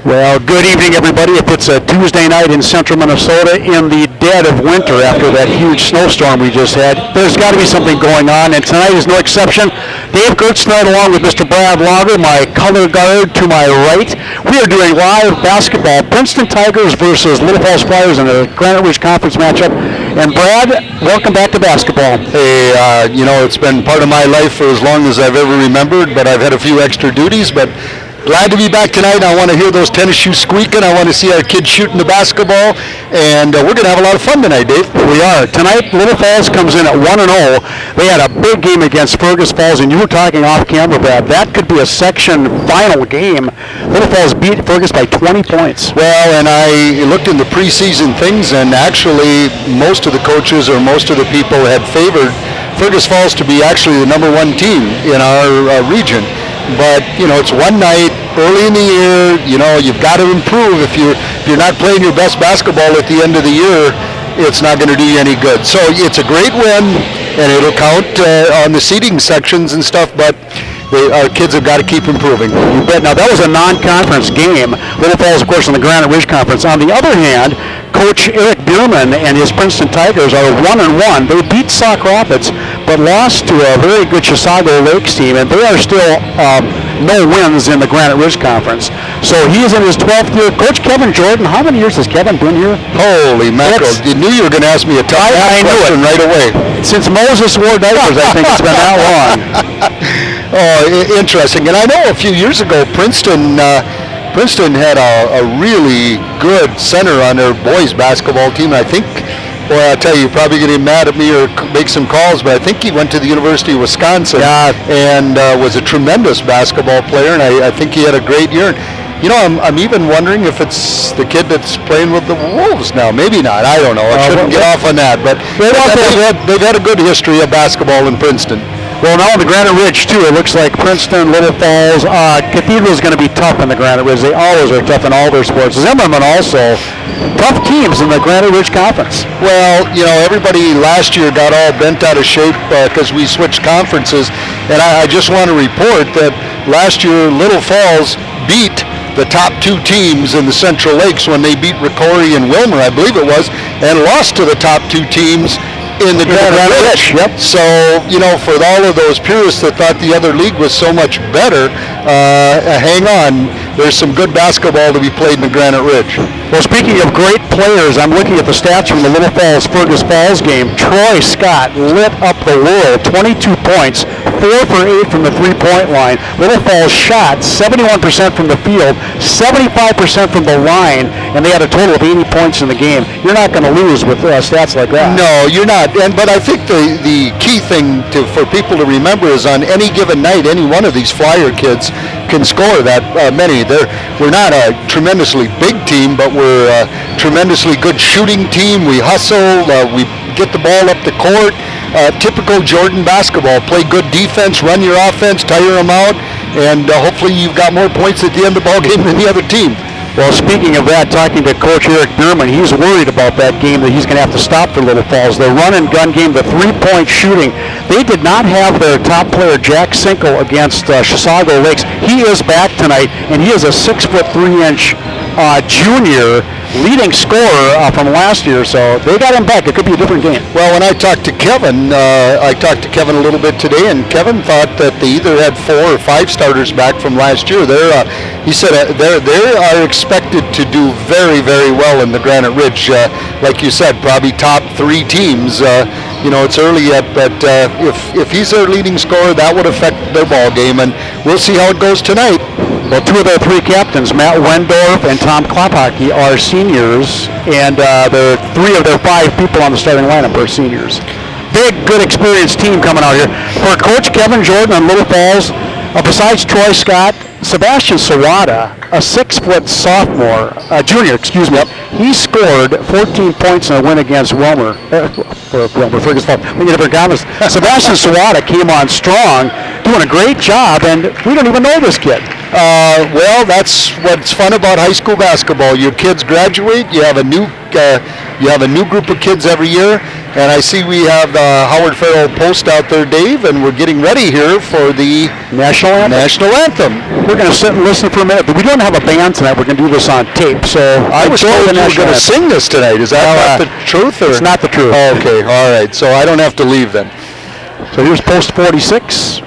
Well, good evening, everybody. If it's a Tuesday night in central Minnesota in the dead of winter after that huge snowstorm we just had, there's got to be something going on, and tonight is no exception. Dave Gertznight along with Mr. Brad Lager, my color guard to my right. We are doing live basketball, Princeton Tigers versus Little Falls Flyers in a Granite Ridge Conference matchup. And Brad, welcome back to basketball. Hey, it's been part of my life for as long as I've ever remembered, but I've had a few extra duties, but glad to be back tonight. I want to hear those tennis shoes squeaking. I want to see our kids shooting the basketball, and we're going to have a lot of fun tonight, Dave. We are. Tonight, Little Falls comes in at 1-0. They had a big game against Fergus Falls, and you were talking off camera, Brad. That could be a section final game. Little Falls beat Fergus by 20 points. Well, and I looked in the preseason things, and actually most of the coaches or most of the people had favored Fergus Falls to be actually the number one team in our region. But, it's one night, early in the year, you've got to improve. If you're not playing your best basketball at the end of the year, it's not going to do you any good. So it's a great win, and it'll count on the seeding sections and stuff, but our kids have got to keep improving. You bet. Now, that was a non-conference game. Little Falls, of course, in the Granite Ridge Conference. On the other hand, Coach Eric Bierman and his Princeton Tigers are 1-1. They beat Sauk Rapids, but lost to a very good Chisago Lakes team, and they are still no wins in the Granite Ridge Conference. So he is in his 12th year. Coach Kevin Jordan, how many years has Kevin been here? Holy mackerel. You knew you were going to ask me a tough question right away. Since Moses wore diapers, I think it's been that long. Oh, interesting. And I know a few years ago, Princeton had a really good center on their boys basketball team. I think, boy, I'll tell you, you're probably going to get mad at me or make some calls, but I think he went to the University of Wisconsin and was a tremendous basketball player, and I think he had a great year. I'm even wondering if it's the kid that's playing with the Wolves now. Maybe not. I don't know. I shouldn't get off on that. But they've had a good history of basketball in Princeton. Well, now in the Granite Ridge, too, it looks like Princeton, Little Falls, Cathedral is going to be tough in the Granite Ridge. They always are tough in all their sports. Zimmerman also, tough teams in the Granite Ridge Conference. Well, everybody last year got all bent out of shape because we switched conferences. And I just want to report that last year, Little Falls beat the top two teams in the Central Lakes when they beat Ricori and Wilmer, I believe it was, and lost to the top two teams in the Granite Ridge. Yep. So, for all of those purists that thought the other league was so much better, hang on. There's some good basketball to be played in the Granite Ridge. Well, speaking of great players, I'm looking at the stats from the Little Falls Fergus Falls game. Troy Scott lit up the world, 22 points, 4 for 8 from the three-point line. Little Falls shot 71% from the field, 75% from the line, and they had a total of 80 points in the game. You're not going to lose with stats like that. No, you're not. But I think the key thing for people to remember is on any given night, any one of these Flyer kids can score that many. We're not a tremendously big team, but we're a tremendously good shooting team. We hustle. We get the ball up the court. Typical Jordan basketball. Play good defense, run your offense, tire them out, and hopefully you've got more points at the end of the ball game than the other team. Well, speaking of that, talking to Coach Eric Bierman, he's worried about that game that he's going to have to stop for Little Falls. The run-and-gun game, the three-point shooting, they did not have their top player, Jack Sinkle, against Chisago Lakes. He is back tonight, and he is a 6'3" junior leading scorer from last year, so they got him back. It could be a different game. Well, when I talked to Kevin, a little bit today, and Kevin thought that they either had 4 or 5 starters back from last year. He said they are expected to do very, very well in the Granite Ridge. Like you said, probably top 3 teams. It's early yet, but if he's their leading scorer, that would affect their ball game, and we'll see how it goes tonight. Well, 2 of their 3 captains, Matt Wendorf and Tom Klophocky, are seniors, and 3 of their 5 people on the starting lineup are seniors. Big, good, experienced team coming out here. For Coach Kevin Jordan on Little Falls, besides Troy Scott, Sebastian Sawada, a 6-foot sophomore, junior, he scored 14 points in a win against Fergus Falls. Sebastian Sawada came on strong. doing a great job, and we don't even know this kid. Well, that's what's fun about high school basketball. Your kids graduate. You have a new group of kids every year. And I see we have the Howard Farrell Post out there, Dave, and we're getting ready here for the National Anthem. We're going to sit and listen for a minute, but we don't have a band tonight. We're going to do this on tape. So I was told you were going to sing this tonight. Is that not the truth? Or? It's not the truth. Oh, okay, all right. So I don't have to leave then. So here's Post 46,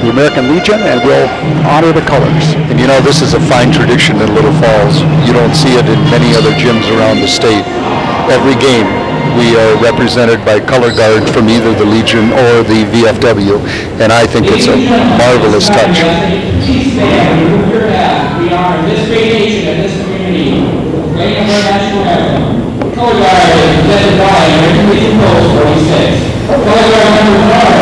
the American Legion, and we'll honor the colors. And you know, this is a fine tradition in Little Falls. You don't see it in many other gyms around the state. Every game, we are represented by color guard from either the Legion or the VFW, and I think it's a marvelous touch. We honor this great nation and this community with the playing of our national anthem. Color guard is presented by American Legion Post 46. Color guard members are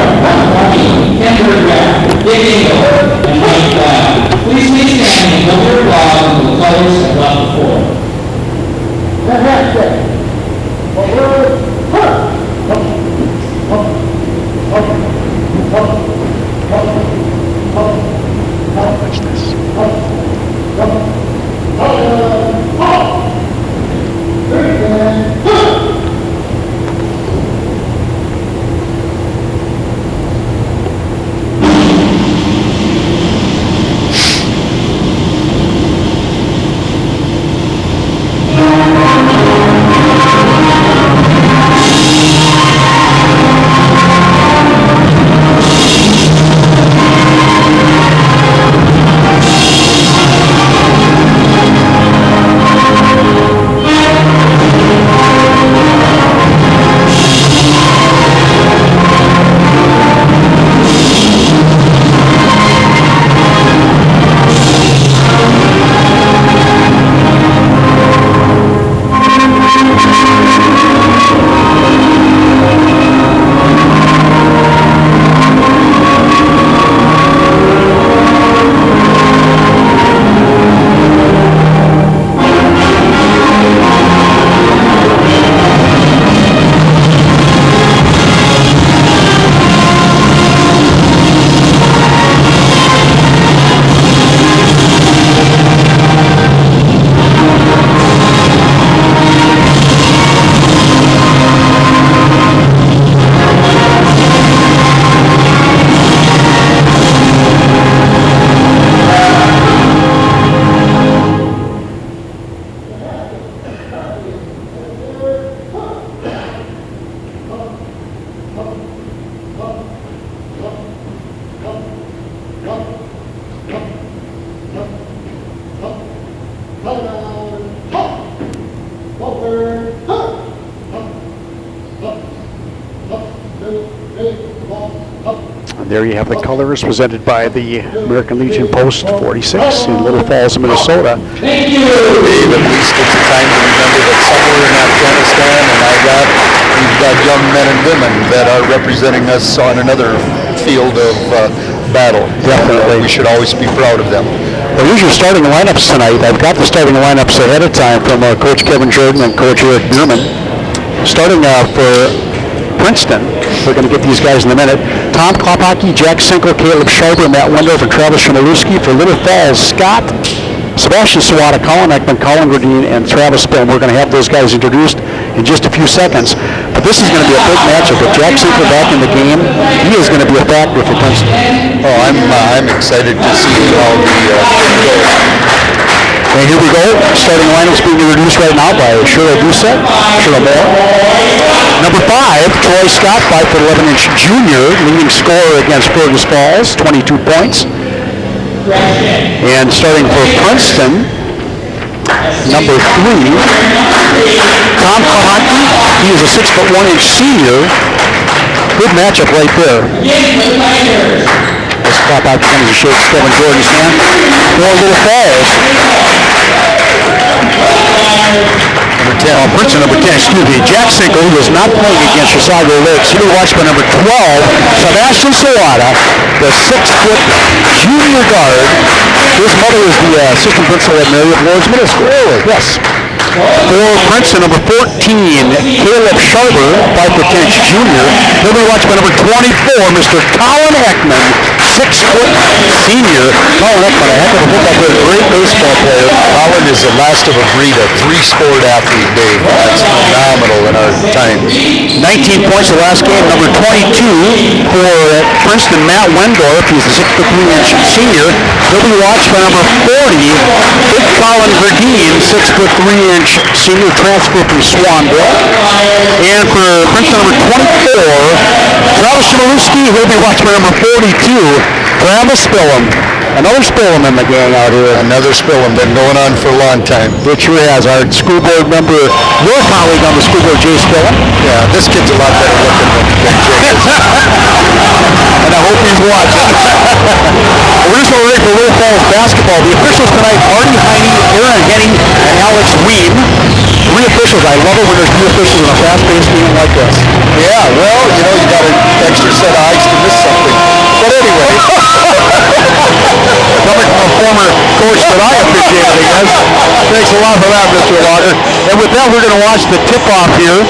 Ken Berggraff, Dick Engel, and Mike Black. Please stay standing and hold your applause until the colors have left the floor. Watch this. And there you have the colors presented by the American Legion Post 46 in Little Falls, Minnesota. Thank you. Dave, at least it's a time to remember that somewhere in Afghanistan and Iraq, we've got young men and women that are representing us on another field of battle. Definitely. We should always be proud of them. Well, here's your starting lineups tonight. I've got the starting lineups ahead of time from Coach Kevin Jordan and Coach Eric Bierman. Starting for Princeton, we're going to get these guys in a minute. Tom Klopacki, Jack Sinkle, Caleb Sharper, Matt Wendorf, and Travis Shimolewski. For Little Falls, Scott, Sebastian Sawada, Colin Ekman, Colin Gradine, and Travis Spillman. We're going to have those guys introduced in just a few seconds. But this is going to be a big matchup. With Jack Sinkle back in the game, he is going to be a factor for Princeton. Oh, I'm excited to see how the goes. And here we go. Starting lineups being introduced right now by Shirley Doucette, Shirley Moore. Number 5, Troy Scott, 5'11" junior, leading scorer against Fergus Falls, 22 points. And starting for Princeton, number 3, Tom Kahaki. He is a 6'1" senior. Good matchup right there. Let's pop out becomes a shake Kevin Jordan's hand. For Little Falls. Number 10. Princeton, number 10, excuse me. Jack Sinkle, who is not playing against Chisago Lakes. He will watch by number 12, Sebastian Sawada, the 6' junior guard His mother is the assistant principal at Mary of Lords Middle School. Really? Yes. For Princeton, number 14, Caleb Sharber, 5'10" junior. He'll be watched by number 24, Mr. Colin Ekman, 6-foot senior. Colin Ekman, a heck of a football player, great baseball player. Colin is the last of a breed, a three-sport athlete, Dave. That's phenomenal in our time. 19 points the last game. Number 22 for Princeton, Matt Wendorf. He's a 6'3" senior. He'll be watched by number 40, Big Colin Verdeen, 6'3" senior, transfer from Swanville. And for Princeton, number 24, Travis Chmielewski. He'll be watched by number 42, Travis Spillum. Another Spillum in the gang out here. Another Spillum, been going on for a long time. It sure has. Our school board member, your colleague on the school board, Jay Spillum. Yeah, this kid's a lot better looking than Jake is. And I hope he's watching. We're just ready for Little Falls basketball. The officials tonight, Artie Heine, Aaron Henning, and Alex Ween. 3 officials. I love it when there's 3 officials in a fast-paced game like this. Yeah, well, you know, you got an extra set of eyes to miss something. But anyway. Coming from a former coach that I officiated against. Thanks a lot for that, Mr. Walker. And with that, we're going to watch the tip-off here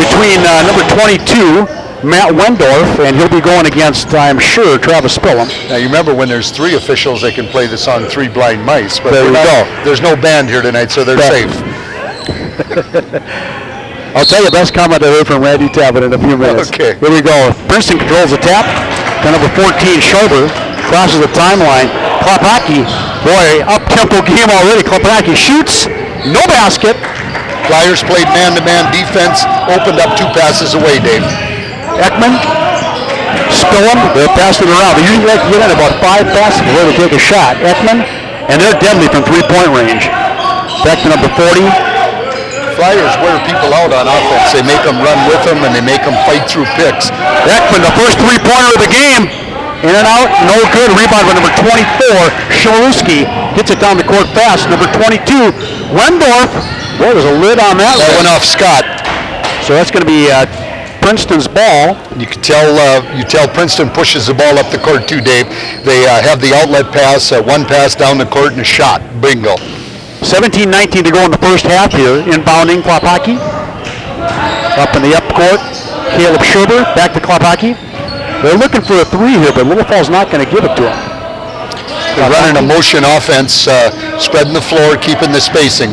between number 22, Matt Wendorf, and he'll be going against, I'm sure, Travis Spillum. Now, you remember when there's 3 officials, they can play the song Three Blind Mice. But there we go. There's no band here tonight, so they're safe. I'll tell you the best comment I heard from Randy Talbot in a few minutes. Okay. Here we go. Princeton controls the tap. To number 14, Sharber, crosses the timeline. Klopacki, boy, up-tempo game already. Klopacki shoots, no basket. Flyers played man-to-man defense, opened up 2 passes away, Dave. Ekman, Spillum, they're passing it around. They usually like to get in about 5 passes before they take a shot. Ekman, and they're deadly from 3-point range. Back to number 40. Flyers wear people out on offense. They make them run with them, and they make them fight through picks. Ekman, the first 3-pointer of the game. In and out, no good. Rebound by number 24, Chmielewski. Gets it down the court fast. Number 22, Wendorf. Boy, there's a lid on that. That went off Scott. So that's going to be Princeton's ball. You can tell Princeton pushes the ball up the court too, Dave. They have the outlet pass, 1 pass down the court and a shot. Bingo. 17-19 to go in the first half here. Inbounding Klopacki. Up in the up court. Caleb Sharber back to Klopacki. They're looking for a 3 here, but Little Falls not going to give it to them. They're running a motion offense, spreading the floor, keeping the spacing.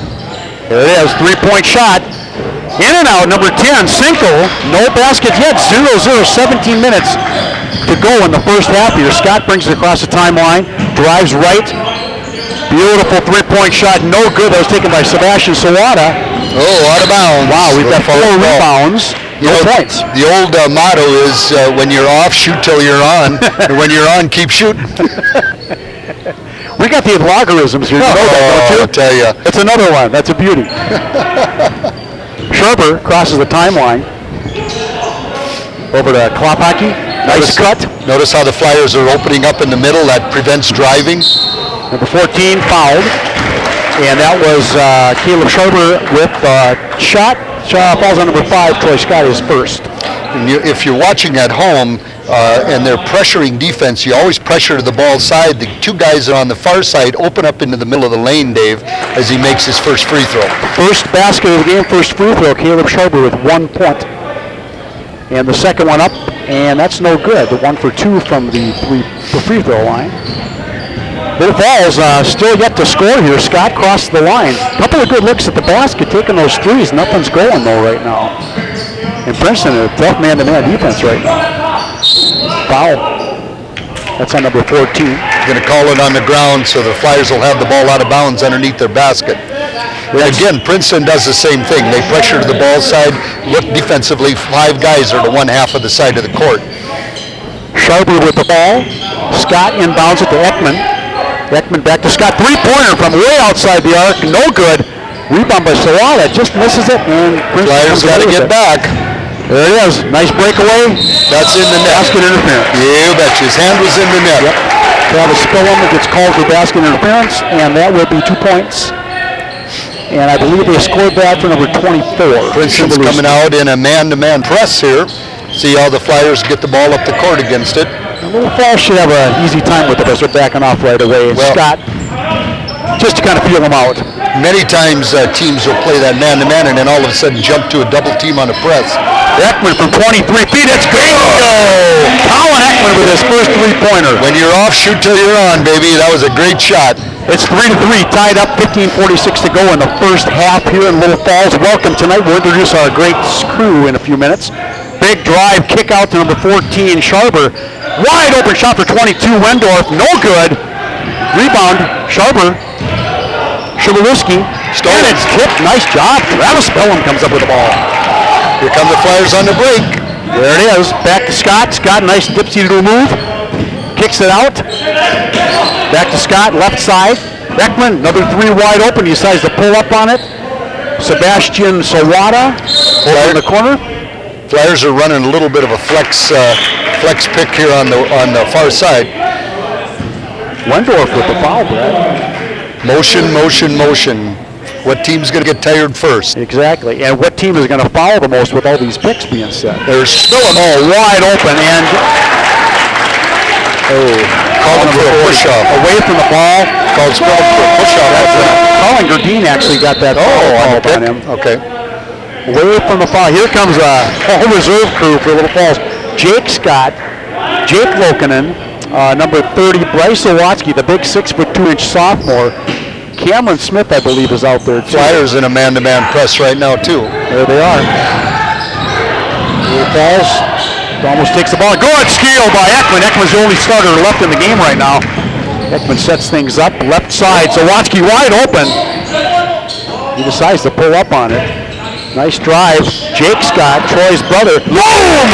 There it is, 3-point shot. In and out, number 10, Cinco. No basket yet, 0-0, 17 minutes to go in the first half here. Scott brings it across the timeline, drives right. Beautiful 3-point shot, no good. That was taken by Sebastian Sawada. Oh, out of bounds. Wow, we've got 4 rebounds, no points. The old motto is when you're off, shoot till you're on. And when you're on, keep shooting. We got the logarithms here. You know that, don't you? I'll tell you. It's another one. That's a beauty. Sharber crosses the timeline. Over to Klopacki. Nice cut. Notice how the Flyers are opening up in the middle. That prevents driving. Number 14 fouled. And that was Caleb Sharber with shot. Falls on number 5. Troy Scott is first. And if you're watching at home and they're pressuring defense, you always pressure to the ball side. The 2 guys that are on the far side open up into the middle of the lane, Dave, as he makes his first free throw. First basket of the game, first free throw, Caleb Sharber with 1 point. And the second one up, and that's no good. The 1 for 2 from the free throw line. Little Falls still yet to score here. Scott crossed the line. A couple of good looks at the basket, taking those threes. Nothing's going though right now. And Princeton, a tough man-to-man defense right now. Foul. That's on number 14. Going to call it on the ground so the Flyers will have the ball out of bounds underneath their basket. Again, Princeton does the same thing. They pressure to the ball side, look defensively. 5 guys are to 1 half of the side of the court. Sharber with the ball. Scott inbounds it to Ekman. Ekman back to Scott. 3-pointer from way outside the arc. No good. Rebound by Sawada. Just misses it. And Flyers got to get back. There it is. Nice breakaway. That's in the net. Basket interference. You betcha. His hand was in the net. Yep. Travis Spillum gets called for basket interference, and that will be 2 points. And I believe they scored that for number 24. Princeton's coming out in a man-to-man press here. See how the Flyers get the ball up the court against it. Little Falls should have an easy time with it as they're backing off right away. Well, Scott just to kind of feel them out. Many times teams will play that man-to-man and then all of a sudden jump to a double team on a press. Ekman from 23 feet, it's good! Colin Ekman with his first three-pointer. When you're off, shoot till you're on, baby. That was a great shot. It's 3-3, tied up, 15:46 to go in the first half here in Little Falls. Welcome tonight. We'll introduce our great crew in a few minutes. Big drive, kick out to number 14, Sharber. Wide open shot for 22, Wendorf, no good. Rebound, Sharber. Shibalewski, and it's tipped. Nice job. Travis Bellum comes up with the ball. Here come the Flyers on the break. There it is. Back to Scott. Scott, nice dipsy to move. Kicks it out. Back to Scott, left side. Ekman, another three wide open. He decides to pull up on it. Sebastian Sawada over in the corner. Flyers are running a little bit of a flex pick here on the far side. Wendorf with the foul, Brad. Motion, motion, motion. What team's going to get tired first? Exactly. And what team is going to foul the most with all these picks being set? There's still a wide open and calling for a push-off. Away from the ball. Calls for a push-off. Colin Gerdine actually got that ball on him. Okay. Away from the foul. Here comes a whole reserve crew for Little Falls. Jake Scott, Jake Lokinen, number 30, Bryce Owatsky, the big 6'2" sophomore. Cameron Smith, I believe, is out there too. Flyers in a man-to-man press right now too. There they are. Little Falls almost takes the ball. Good steal by Ekman. Ekman's the only starter left in the game right now. Ekman sets things up, left side. Owatsky wide open. He decides to pull up on it. Nice drive. Jake Scott, Troy's brother. Boom!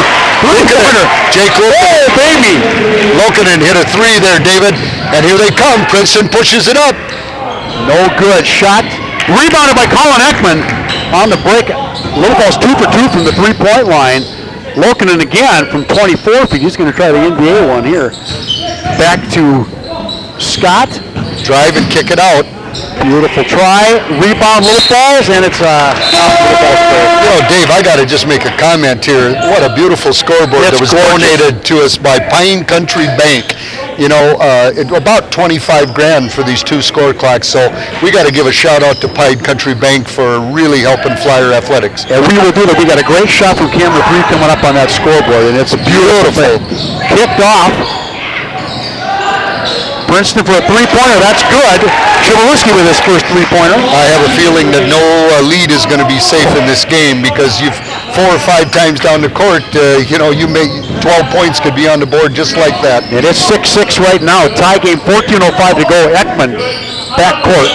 Three-pointer. Jake Lokinen. Oh, baby! Lokinen hit a three there, David. And here they come. Princeton pushes it up. No good. Shot. Rebounded by Colin Ekman on the break. Little Falls 2 for 2 from the three-point line. Lokinen again from 24 feet. He's going to try the NBA one here. Back to Scott. Drive and kick it out. Beautiful try. Rebound Little Falls, and it's off Little Falls play. You know, Dave, I got to just make a comment here. What a beautiful scoreboard that was donated to us by Pine Country Bank. You know, about 25 grand for these two score clocks. So we got to give a shout out to Pine Country Bank for really helping Flyer athletics. And we will do that. We got a great shot from camera 3 coming up on that scoreboard, and it's beautiful. Kicked off. Princeton for a three-pointer. That's good. Shibalewski with his first three-pointer. I have a feeling that no lead is going to be safe in this game because you've 4 or 5 times down the court, you may 12 points could be on the board just like that. It is 6-6 right now. Tie game, 14:05 to go. Ekman, back court.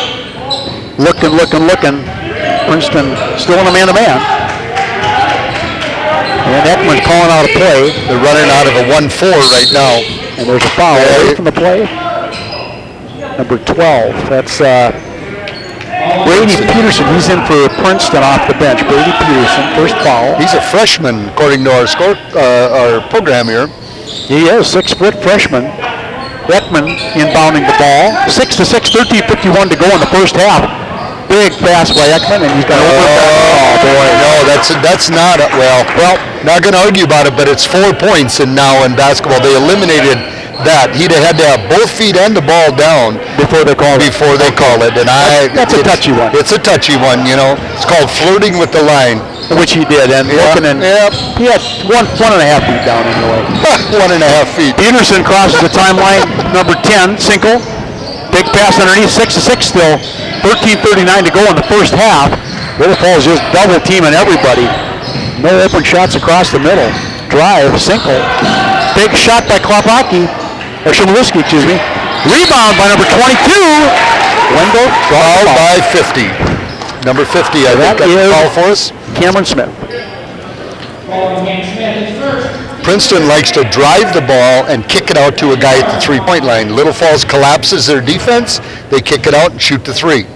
Looking. Princeton still in a man-to-man. And Ekman calling out a play. They're running out of a 1-4 right now. And there's a foul away from the play. Number 12. That's Brady Peterson. He's in for Princeton off the bench. Brady Peterson, first foul. He's a freshman, according to our program here. He is, 6-foot freshman. Ekman inbounding the ball. 6-6, 13:51 to go in the first half. Big pass by Ekman, and he's got over. Oh boy, no, that's not not going to argue about it, but it's 4 points, and now in basketball they eliminated that. He'd have had to have both feet and the ball down before they call it. And that's a touchy one. It's a touchy one, you know. It's called flirting with the line, which he did. And he had one and a half feet down anyway. 1.5 feet. Peterson crosses the timeline. Number 10, Cinco. Big pass underneath. 6-6 still. 13:39 to go in the first half. Little Falls just double teaming everybody. No open shots across the middle. Drive, Cinco. Big shot by Shibalewski, excuse me. Rebound by number 22. Wendell fouled by 50. Number 50, I think that's a foul for us. Cameron Smith. Princeton likes to drive the ball and kick it out to a guy at the three-point line. Little Falls collapses their defense. They kick it out and shoot the three.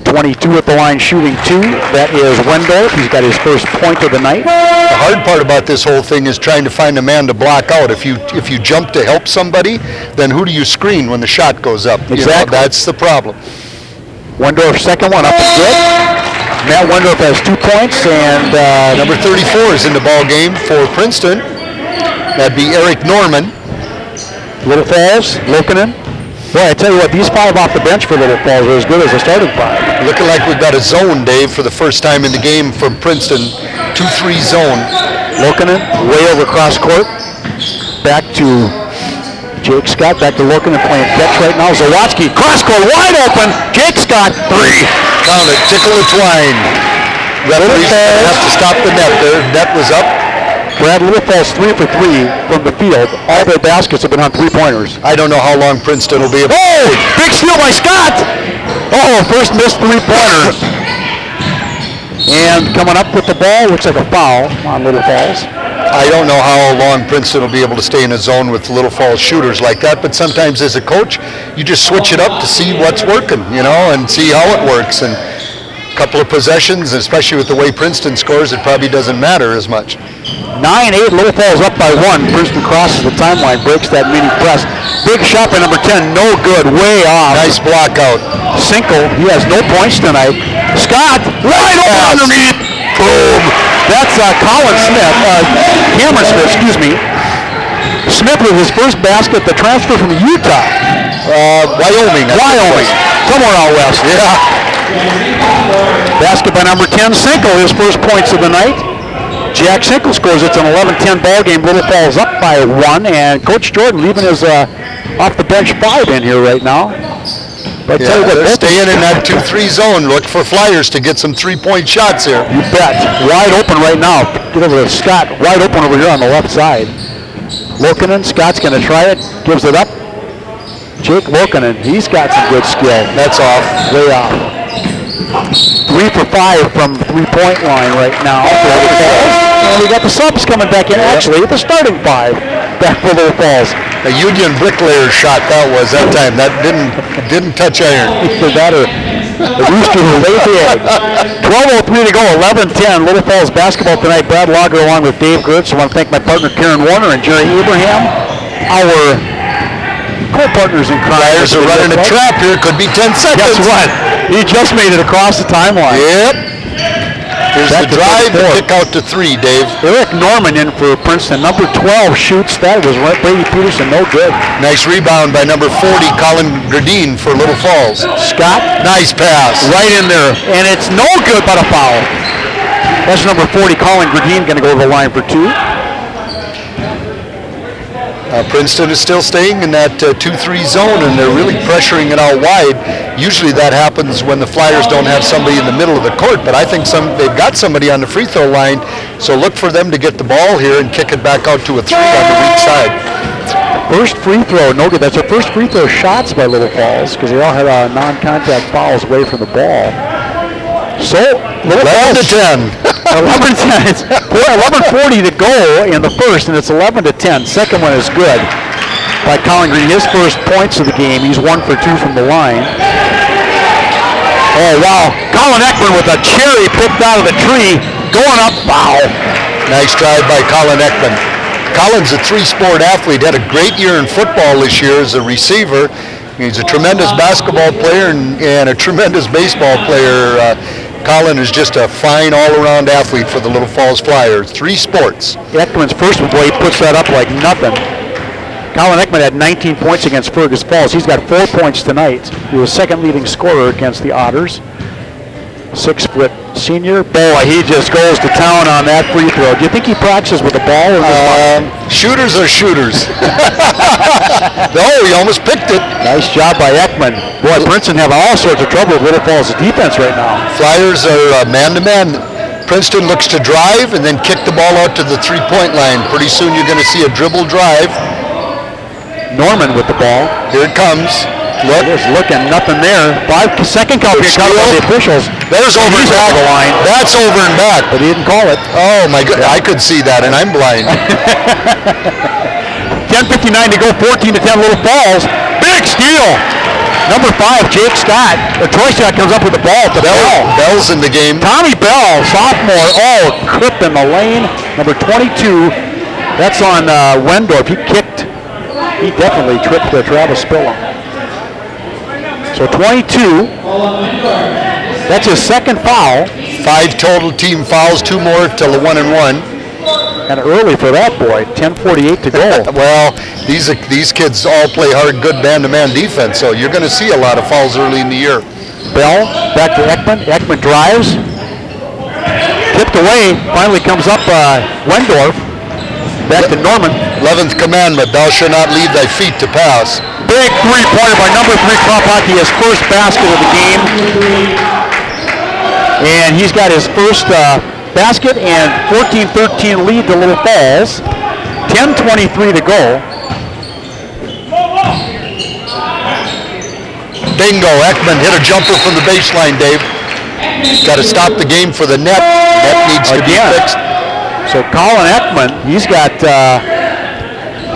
22 at the line shooting 2. That is Wendell. He's got his first point of the night. The hard part about this whole thing is trying to find a man to block out. If you jump to help somebody, then who do you screen when the shot goes up? Exactly. You know, that's the problem. Wendorf's second one up and good. Matt Wendorf has 2 points, and number 34 is in the ball game for Princeton. That'd be Eric Norman. Little Falls, Lokinen. Boy, I tell you what, these 5 off the bench for Little Falls are as good as the starting 5. Looking like we've got a zone, Dave, for the first time in the game from Princeton. 2-3 zone. Lokinen, way over cross court. Back to Jake Scott, back to Lokinen playing catch right now. Zawatsky, cross court, wide open. Jake Scott, 3. Count it, tickle the twine. Referee's gonna have to stop the net there. Net was up. Brad, Little Falls 3 for 3 from the field. All their baskets have been on 3-pointers. I don't know how long Princeton will be able. Oh, big steal by Scott. Oh, first missed 3-pointer. And coming up with the ball, looks like a foul on Little Falls. I don't know how long Princeton will be able to stay in a zone with Little Falls shooters like that, but sometimes as a coach, you just switch it up to see what's working, and see how it works. And a couple of possessions, especially with the way Princeton scores, it probably doesn't matter as much. 9-8, Little Falls up by 1. Princeton crosses the timeline, breaks that mini press. Big shot by number 10, no good, way off. Nice block out. Cinco, he has no points tonight. Scott, right over underneath. Boom. That's Colin Smith, Cameron Smith, excuse me. Smith with his first basket, the transfer from Utah. Wyoming. Somewhere out west. Yeah. Basket by number 10, Cinco, his first points of the night. Jack Cinco scores. It's an 11-10 ball game. Little Falls up by 1, and Coach Jordan leaving his off the bench 5 in here right now. But Yeah, they're staying in that 2-3 zone. Look for Flyers to get some 3-point shots here. You bet. Wide open right now. Get over to Scott. Wide open over here on the left side. Lokinen, Scott's going to try it. Gives it up. Jake Lokinen, he's got some good skill. That's off. Way off. 3 for 5 from the 3-point line right now. And we got the subs coming back in. Actually, the starting 5 back for Little Falls. A Union Bricklayer shot that was that time. That didn't touch iron. Either that or the Rooster who laid the egg. 12:03 to go, 11-10. Little Falls basketball tonight. Brad Lager along with Dave Gertz. I want to thank my partner Karen Warner and Jerry Abraham. Our co-partners in crime. Flyers are running a trap here. Could be 10 seconds. Guess what? He just made it across the timeline. Yep. Here's the drive, the kick out to 3, Dave. Eric Norman in for Princeton. Number 12 shoots. That was Brady Peterson. No good. Nice rebound by number 40, Colin Gradine for Little Falls. Scott. Nice pass. Right in there. And it's no good but a foul. That's number 40, Colin Gradine, going to go to the line for 2. Princeton is still staying in that 2-3 zone, and they're really pressuring it out wide. Usually that happens when the Flyers don't have somebody in the middle of the court, but I think they've got somebody on the free throw line, so look for them to get the ball here and kick it back out to a 3 on the weak side. First free throw, no good. That's their first free throw shots by Little Falls, because they all had non-contact fouls away from the ball. So, Little 11 Falls, to 10. 11-10. It's 11:40 to go in the first, and it's 11-10. Second one is good by Colin Green. His first points of the game. He's 1 for 2 from the line. Oh, wow. Colin Ekman with a cherry picked out of the tree. Going up, foul. Nice drive by Colin Ekman. Colin's a 3-sport athlete. Had a great year in football this year as a receiver. He's a tremendous basketball player and a tremendous baseball player. Colin is just a fine all-around athlete for the Little Falls Flyers. 3 sports. Ekman's first one, boy, he puts that up like nothing. Colin Ekman had 19 points against Fergus Falls. He's got 4 points tonight. He was second leading scorer against the Otters. 6-foot senior. Boy, he just goes to town on that free throw. Do you think he practices with the ball? Or Shooters are shooters. Oh, he almost picked it. Nice job by Ekman. Boy, Princeton have all sorts of trouble with Little Falls' defense right now. Flyers are man-to-man. Princeton looks to drive and then kick the ball out to the 3-point line. Pretty soon you're going to see a dribble drive. Norman with the ball. Here it comes. Look. There's looking, nothing there. 5-second call here coming by the officials. There's over and back. The line. That's over and back. But he didn't call it. Oh my God, I could see that and I'm blind. 10:59 to go, 14-10 Little Falls. Big steal. Number 5, Jake Scott. Troy Scott comes up with the ball to Bell. Bell's in the game. Tommy Bell, sophomore. Oh, clip in the lane. Number 22. That's on Wendorf. He definitely tripped Travis Spillum. So 22. That's his second foul. 5 total team fouls, 2 more till the 1-and-1. Kind of early for that boy. 10:48 to go. Well, these kids all play hard, good man-to-man defense, so you're going to see a lot of fouls early in the year. Bell back to Ekman. Ekman drives. Tipped away. Finally comes up Wendorf. Back to Norman. 11th commandment, thou shalt not leave thy feet to pass. Big three-pointer by number 3 Kropotki, his first basket of the game. And he's got his first basket and 14-13 lead to Little Falls. 10:23 to go. Bingo, Ekman hit a jumper from the baseline, Dave. Got to stop the game for the net. Net needs to be fixed. So Colin Ekman, he's got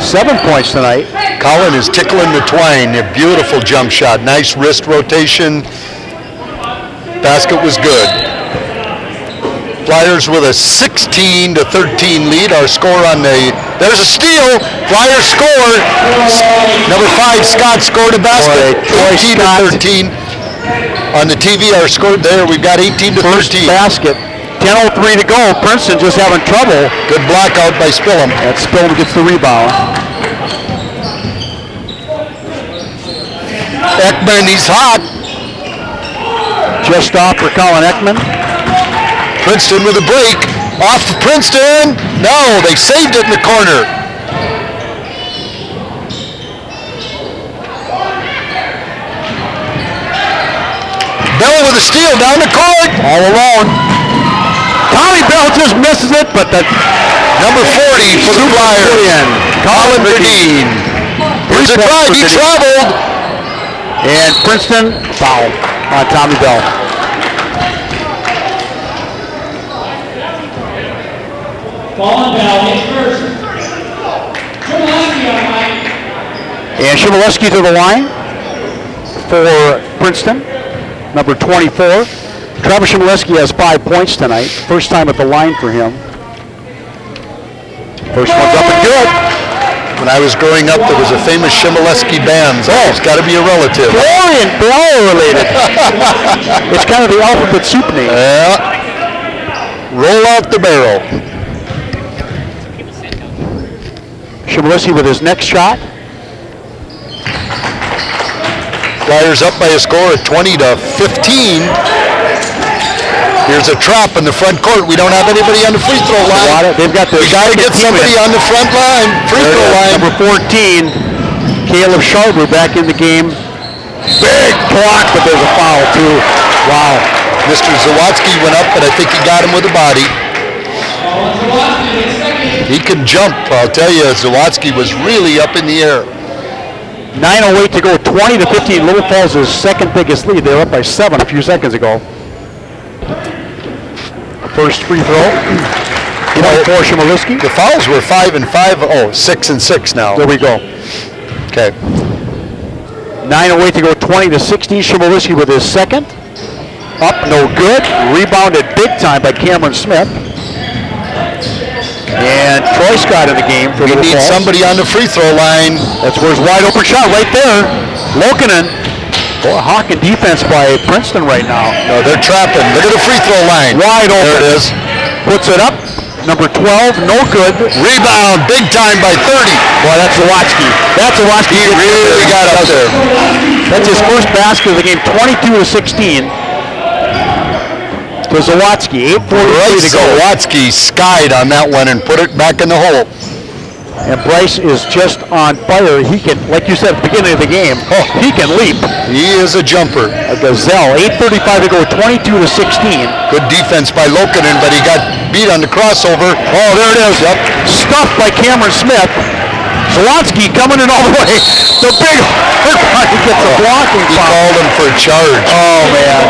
7 points tonight. Colin is tickling the twine. A beautiful jump shot. Nice wrist rotation. Basket was good. Flyers with a 16-13 lead. Our score on there's a steal. Flyers score. Number 5, Scott scored a basket. 18-13. On the TV, our score there, we've got 18-13. First basket. 10:03 to go. Princeton just having trouble. Good blockout by Spillum. And Spillum gets the rebound. Ekman, he's hot. Just off for Colin Ekman. Princeton with a break. Off to Princeton. No, they saved it in the corner. Bell with a steal down the court. All alone. Tommy Bell just misses it, but the number 40 for the Flyers. Colin Verdeen. Here's a try. He traveled. And Princeton foul on Tommy Bell. Colin Bell hits first. Shimoleski on the line. And Shimoleski to the line for Princeton, number 24. Travis Shimoleski has 5 points tonight. First time at the line for him. First one's up and good. When I was growing up, there was a famous Shimoleski band. So it's got to be a relative. Glory and Bell related. It's kind of the alphabet soup name. Yeah. Roll out the barrel. Shimoleski with his next shot. Flyers up by a score of 20-15. Here's a trap in the front court. We don't have anybody on the free throw line. They've got we got to get somebody on the front line, free throw line. Number 14, Caleb Sharber back in the game. Big block, but there's a foul too. Wow. Mr. Zawatsky went up, but I think he got him with the body. He can jump, I'll tell you. Zawatsky was really up in the air. 9:08 to go, 20-15. Little Falls' second biggest lead. They were up by 7 a few seconds ago. First free throw. For Shimoleski. The fouls were 5 and 5. Oh, 6 and 6 now. There we go. Okay. 9:08 to go, 20-16. Shimoleski with his second. Up, no good. Rebounded big time by Cameron Smith. And Troy Scott in the game for Little Falls. We need somebody on the free throw line. That's where his wide open shot right there. Lokinen. Boy, hawking defense by Princeton right now. No, they're trapping. Look at the free throw line. Wide open. There it is. Puts it up. Number 12, no good. Rebound, big time by 30. Boy, that's Zawatsky. That's Zawatsky. He really got up there. That's his first basket of the game, 22-16. To Zawatsky, 8:43 to go. Zawatsky skied on that one and put it back in the hole. And Bryce is just on fire. He can, like you said at the beginning of the game, he can leap. He is a jumper. A gazelle. 8:35 to go, 22-16. Good defense by Lokinen, but he got beat on the crossover. Oh, there it is. Yep. Stuffed by Cameron Smith. Zawatsky coming in all the way. The big hard he gets a blocking He foul. called him for a charge. Oh, man.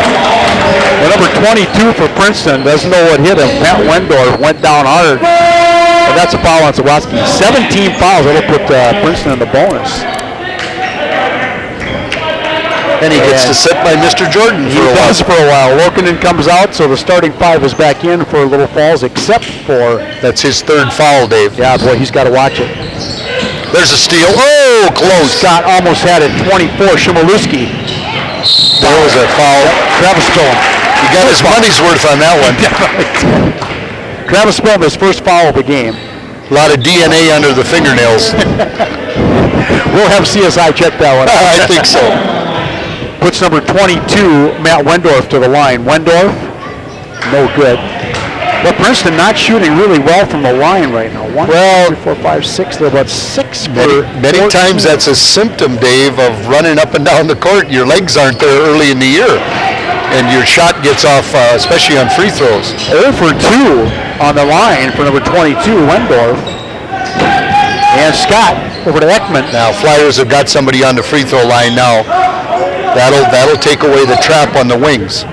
And number 22 for Princeton doesn't know what hit him. Pat Wendorf went down hard. And that's a foul on Zawatsky. 17 fouls. That'll put Princeton in the bonus. And he gets to sit by Mr. Jordan He does for a while. Lokinen comes out, so the starting 5 is back in for Little Falls, except for... That's his third foul, Dave. Yeah, boy, he's got to watch it. There's a steal. Oh, close. Scott almost had it. 24, Shimoleski. That was a foul. Travis Spillum. He got his money's worth on that one. Travis Spillum, his first foul of the game. A lot of DNA under the fingernails. We'll have CSI check that one out. I think so. Puts number 22, Matt Wendorf, to the line. Wendorf, no good. But Princeton not shooting really well from the line right now. 1, 2, 3, 4, 5, 6. They're about 6 for Many 14. times that's a symptom, Dave, of running up and down the court. Your legs aren't there early in the year, and your shot gets off, especially on free throws. 0 for 2 on the line for number 22, Wendorf. And Scott over to Ekman. Now Flyers have got somebody on the free throw line now. That'll take away the trap on the wings.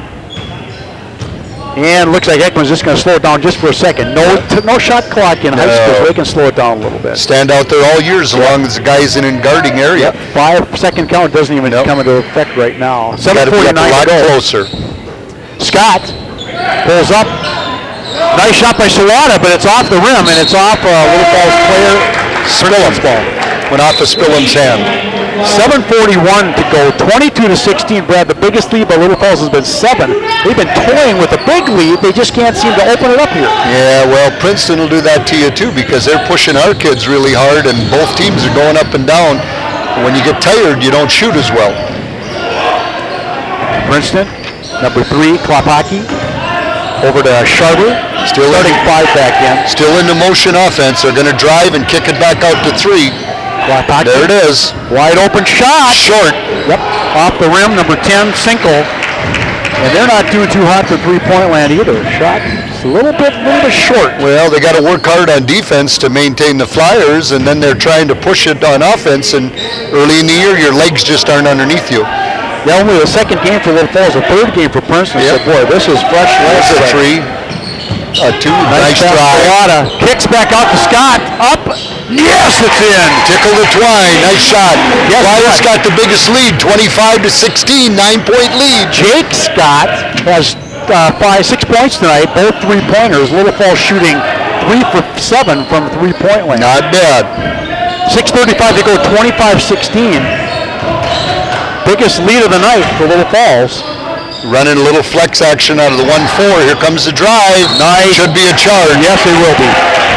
And looks like Ekman's just going to slow it down just for a second. No shot clock in high school, so they can slow it down a little bit. Stand out there all year as long as the guy's in guarding area. 5-second count doesn't even come into effect right now. Got to be up 7:49 a lot to go. closer. Scott pulls up. Nice shot by Sawada, but it's off the rim, and it's off Little Falls player Spillum's ball. Went off of Spillum's hand. 7:41 to go, 22-16. Brad, the biggest lead by Little Falls has been 7. They've been toying with a big lead. They just can't seem to open it up here. Yeah, well, Princeton will do that to you too because they're pushing our kids really hard, and both teams are going up and down. When you get tired, you don't shoot as well. Princeton, number 3, Klopaki, over to Sharber. Still starting 5 back in. Still in the motion offense. They're going to drive and kick it back out to 3. Klopaki. There it is. Wide open shot. Short. Yep. Off the rim, number 10, Sinkle. And they're not doing too hot for three-point land either. Shot a little bit short. Well, they got to work hard on defense to maintain the Flyers, and then they're trying to push it on offense. And early in the year, your legs just aren't underneath you. Yeah, only the second game for Little Falls, the third game for Princeton. Yep. So, boy, this is fresh. That's a 3. A 2. Nice pass drive. to Wada. Kicks back out to Scott. Up. Yes, it's in. Tickle the twine. Nice shot. Yes, Flyers good. got the biggest lead, 25-16, 9-point lead. Jake Scott has 6 points tonight, both three-pointers. Little Falls shooting 3 for 7 from three-point land. Not bad. 6:35 to go, 25-16. Biggest lead of the night for Little Falls. Running a little flex action out of the 1-4. Here comes the drive. Nice. Should be a charge. Yes, they will be.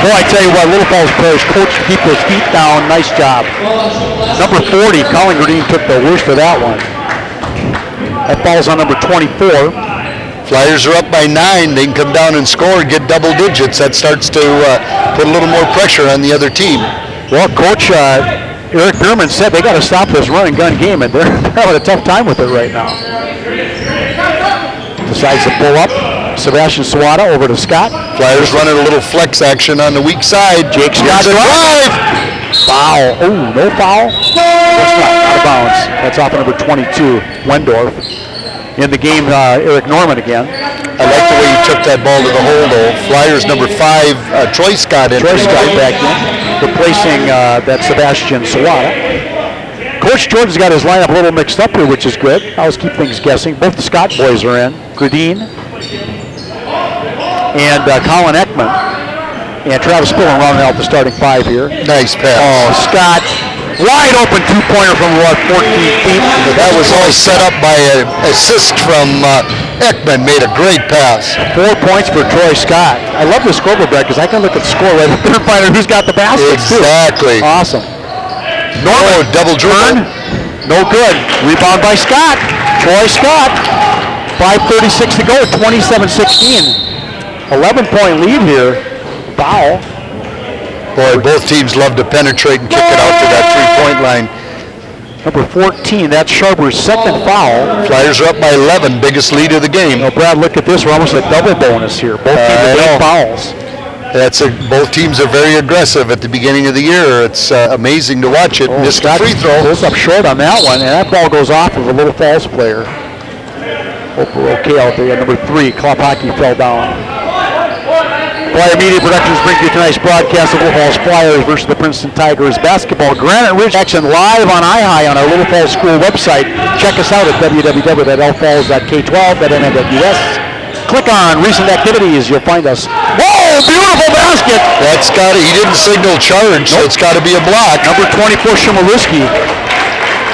Boy, I tell you what, Little Falls players coach to keep those feet down. Nice job. Number 40, Colin Green took the worst of that one. That ball's on number 24. Flyers are up by 9. They can come down and score, get double digits. That starts to put a little more pressure on the other team. Well, Coach Eric Bierman said they got to stop this run and gun game, and they're having a tough time with it right now. Decides to pull up. Sebastian Sawada over to Scott. Flyers running a little flex action on the weak side. Jake Scott drive. Foul. Oh, no foul. That's not out of bounds. That's off of number 22, Wendorf. In the game, Eric Norman again. I like the way he took that ball to the hole, though. Flyers number 5, Troy Scott in. Troy Scott back in, replacing that Sebastian Sawada. Coach Jordan's got his lineup a little mixed up here, which is good. Always keep things guessing. Both the Scott boys are in. Gradine and Colin Ekman. And Travis Spillum rounding out the starting 5 here. Nice pass. Oh, Scott. Wide open two-pointer from about 14 feet. That was all set up by an assist from Ekman. Made a great pass. 4 points for Troy Scott. I love the scoreboard, Brad, because I can look at the score right there and find out who's got the baskets, Exactly. too. Awesome. Norman, double dribble. No good. Rebound by Scott. Troy Scott. 5:36 to go. 27-16. 11-point lead here. Foul. Boy, both teams love to penetrate and kick it out to that three-point line. Number 14, that's Sharber's second foul. Flyers are up by 11, biggest lead of the game. Now, Brad, look at this. We're almost a double bonus here. Both teams have 8 fouls. Both teams are very aggressive at the beginning of the year. It's amazing to watch it. Missed a free throw. Goes up short on that one, and that ball goes off of a Little Falls player. Hope we're okay out there. Number 3, Klopaki fell down. Flyer Media Productions brings you tonight's broadcast of Little Falls Flyers versus the Princeton Tigers basketball. Granite Ridge action live on iHigh on our Little Falls School website. Check us out at www.lfalls.k12.nws. Click on recent activities. You'll find us. Whoa, beautiful basket. That's got it. He didn't signal charge, so it's got to be a block. Number 24, Shimoluski.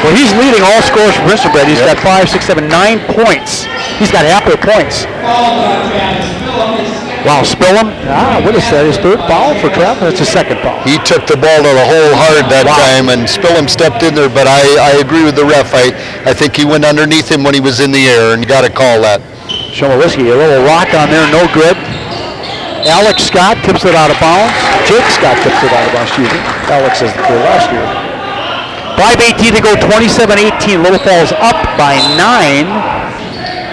Well, he's leading all scorers for Princeton, Brad. He's got 5, 6, 7, 9 points. He's got half their points. Wow, Spillum. What is that? His third foul for Travis? That's his second foul. He took the ball to the hole hard that time, and Spillum stepped in there, but I agree with the ref. I think he went underneath him when he was in the air, and you got to call that. Shomoliski, a little rock on there, no good. Alex Scott tips it out of bounds. Jake Scott tips it out of bounds, excuse me. Alex is the last year. 5:18 to go, 27-18. Little Falls up by 9.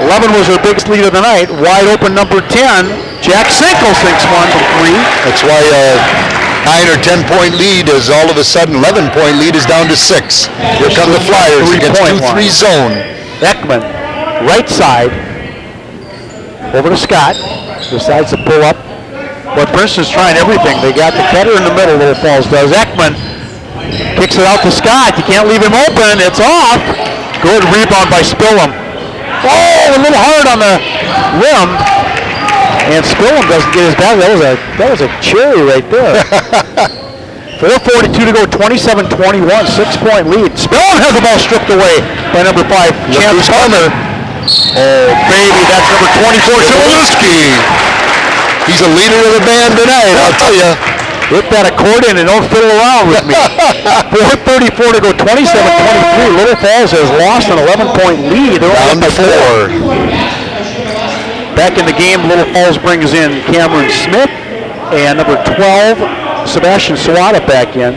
11 was their biggest lead of the night. Wide open number 10. Jack Sinkel sinks one from 3. That's why a 9 or 10 point lead is all of a sudden 11 point lead is down to 6. Here come the Flyers against 2-3 zone. Ekman, right side. Over to Scott. Decides to pull up. But Princeton's trying everything. They got the cutter in the middle, Little Falls does. Ekman kicks it out to Scott. You can't leave him open. It's off. Good rebound by Spillum. Oh, a little hard on the rim. And Spillum doesn't get his back. That was a cherry right there. 4:42 to go, 27-21, 6-point lead. Spillum has the ball stripped away by number 5, Chance Palmer. Oh, baby, that's number 24, Shomoliski. He's a leader of the band tonight, I'll tell you. Rip that accordion and don't fiddle around with me. 4:34 to go, 27-23. Little Falls has lost an 11-point lead. They're down to 4. Back in the game, Little Falls brings in Cameron Smith and number 12, Sebastian Sawada back in.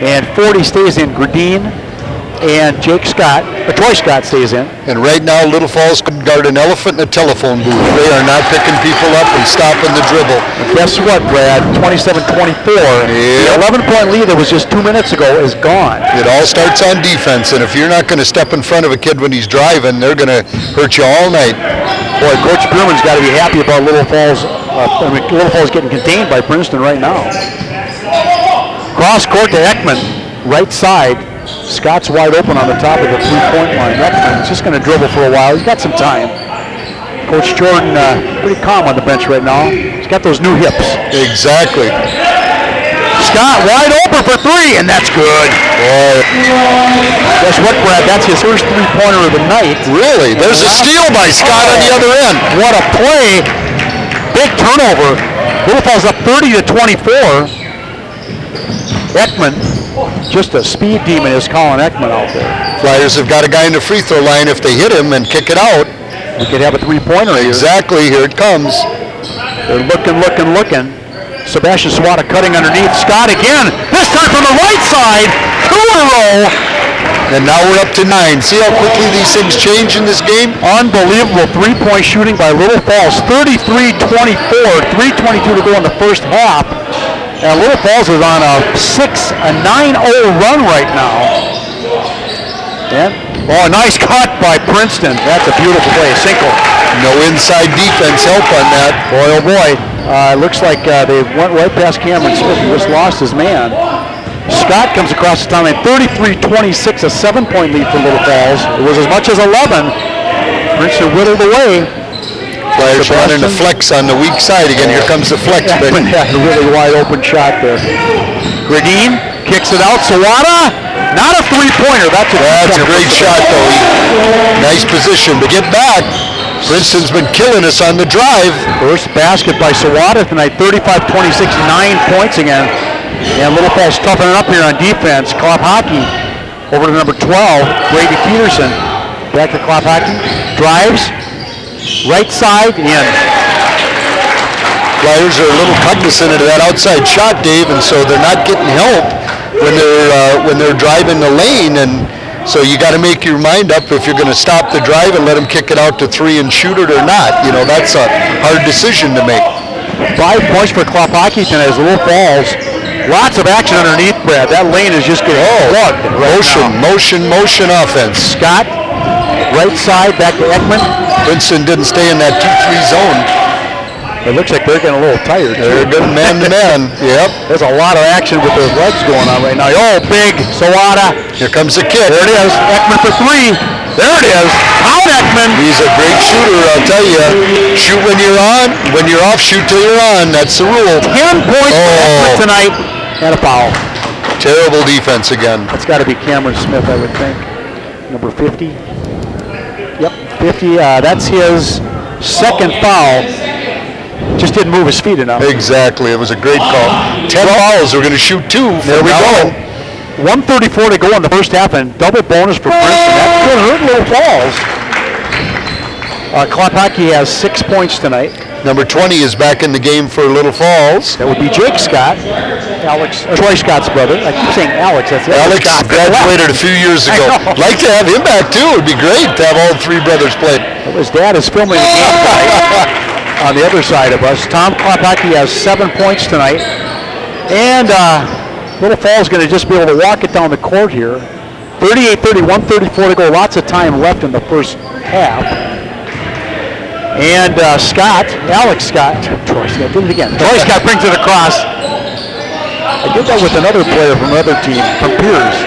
And 40 stays in Gradine, and Jake Scott, Troy Scott stays in. And right now, Little Falls could guard an elephant in a telephone booth. They are not picking people up and stopping the dribble. And guess what, Brad? 27-24. The 11-point lead that was just 2 minutes ago is gone. It all starts on defense, and if you're not going to step in front of a kid when he's driving, they're going to hurt you all night. Boy, Coach Bierman's got to be happy about Little Falls. Little Falls getting contained by Princeton right now. Cross court to Ekman, right side. Scott's wide open on the top of the three-point line. Ekman's just going to dribble for a while. He's got some time. Coach Jordan pretty calm on the bench right now. He's got those new hips. Exactly. Scott wide open for 3, and that's good. Boy. Guess what, Brad? That's his first three-pointer of the night. Really? There's a steal by Scott on the other end. What a play. Big turnover. Little Falls up 30-24. Ekman, just a speed demon is Colin Ekman out there. Flyers have got a guy in the free throw line. If they hit him and kick it out, We could have a three-pointer here. exactly, here it comes. They're looking. Sebastian Sawada cutting underneath. Scott again, this time from the right side. 2 in a row. And now we're up to 9. See how quickly these things change in this game? Unbelievable three-point shooting by Little Falls. 33-24, 3:22 to go in the first half. And Little Falls is on a 9-0 run right now. And, nice cut by Princeton. That's a beautiful play. Sinkel. No inside defense help on that. Boy, oh boy. Looks like they went right past Cameron Smith and just lost his man. Scott comes across the timeline. 33-26, a 7-point lead for Little Falls. It was as much as 11. Princeton whittled away. Flyers running the flex on the weak side again. Here comes the flex. Ekman had a really wide open shot there. Gradine kicks it out. Sawada, not a three-pointer. That's a great shot, though. Nice position to get back. Princeton's been killing us on the drive. First basket by Sawada tonight. 35-26, 9 points again. And Little Falls toughing it up here on defense. Klophocky over to number 12, Brady Peterson. Back to Klophocky. Drives. Right side, in. Flyers are a little cognizant of that outside shot, Dave, and so they're not getting help when they're driving the lane, and so you got to make your mind up if you're going to stop the drive and let them kick it out to 3 and shoot it or not. You know, that's a hard decision to make. 5 points for Klophocky tonight as Little Falls. Lots of action underneath, Brad. That lane is just getting plugged right now. Motion offense. Scott, right side, back to Ekman. Princeton didn't stay in that 2-3 zone. It looks like they're getting a little tired. They're good man-to-man. Yep. There's a lot of action with their legs going on right now. Oh, big Sawada. Here comes the kick. There it is. Ekman for 3. There it is. Count Ekman. He's a great shooter, I'll tell you. Shoot when you're on. When you're off, shoot till you're on. That's the rule. 10 points for Ekman tonight. And a foul. Terrible defense again. That's got to be Cameron Smith, I would think. Number 50. Yep, 50. That's his second foul. Just didn't move his feet enough. Exactly. It was a great call. 10 fouls. We're going to shoot 2. There we go. 1:34 to go in the first half, and double bonus for Princeton. That could hurt Little Falls. Klopacki has 6 points tonight. Number 20 is back in the game for Little Falls. That would be Jake Scott, Troy Scott's brother. I keep saying Alex. That's Alex Scott. graduated a few years ago. Like to have him back too. It would be great to have all 3 brothers play. Well, his dad is filming the game tonight on the other side of us. Tom Klopacki has 7 points tonight. And Little Falls is going to just be able to walk it down the court here. 38-30, 1:34 to go. Lots of time left in the first half. And Alex Scott, Troy Scott, did it again. Troy Scott brings it across. I did that with another player from another team, from Piers.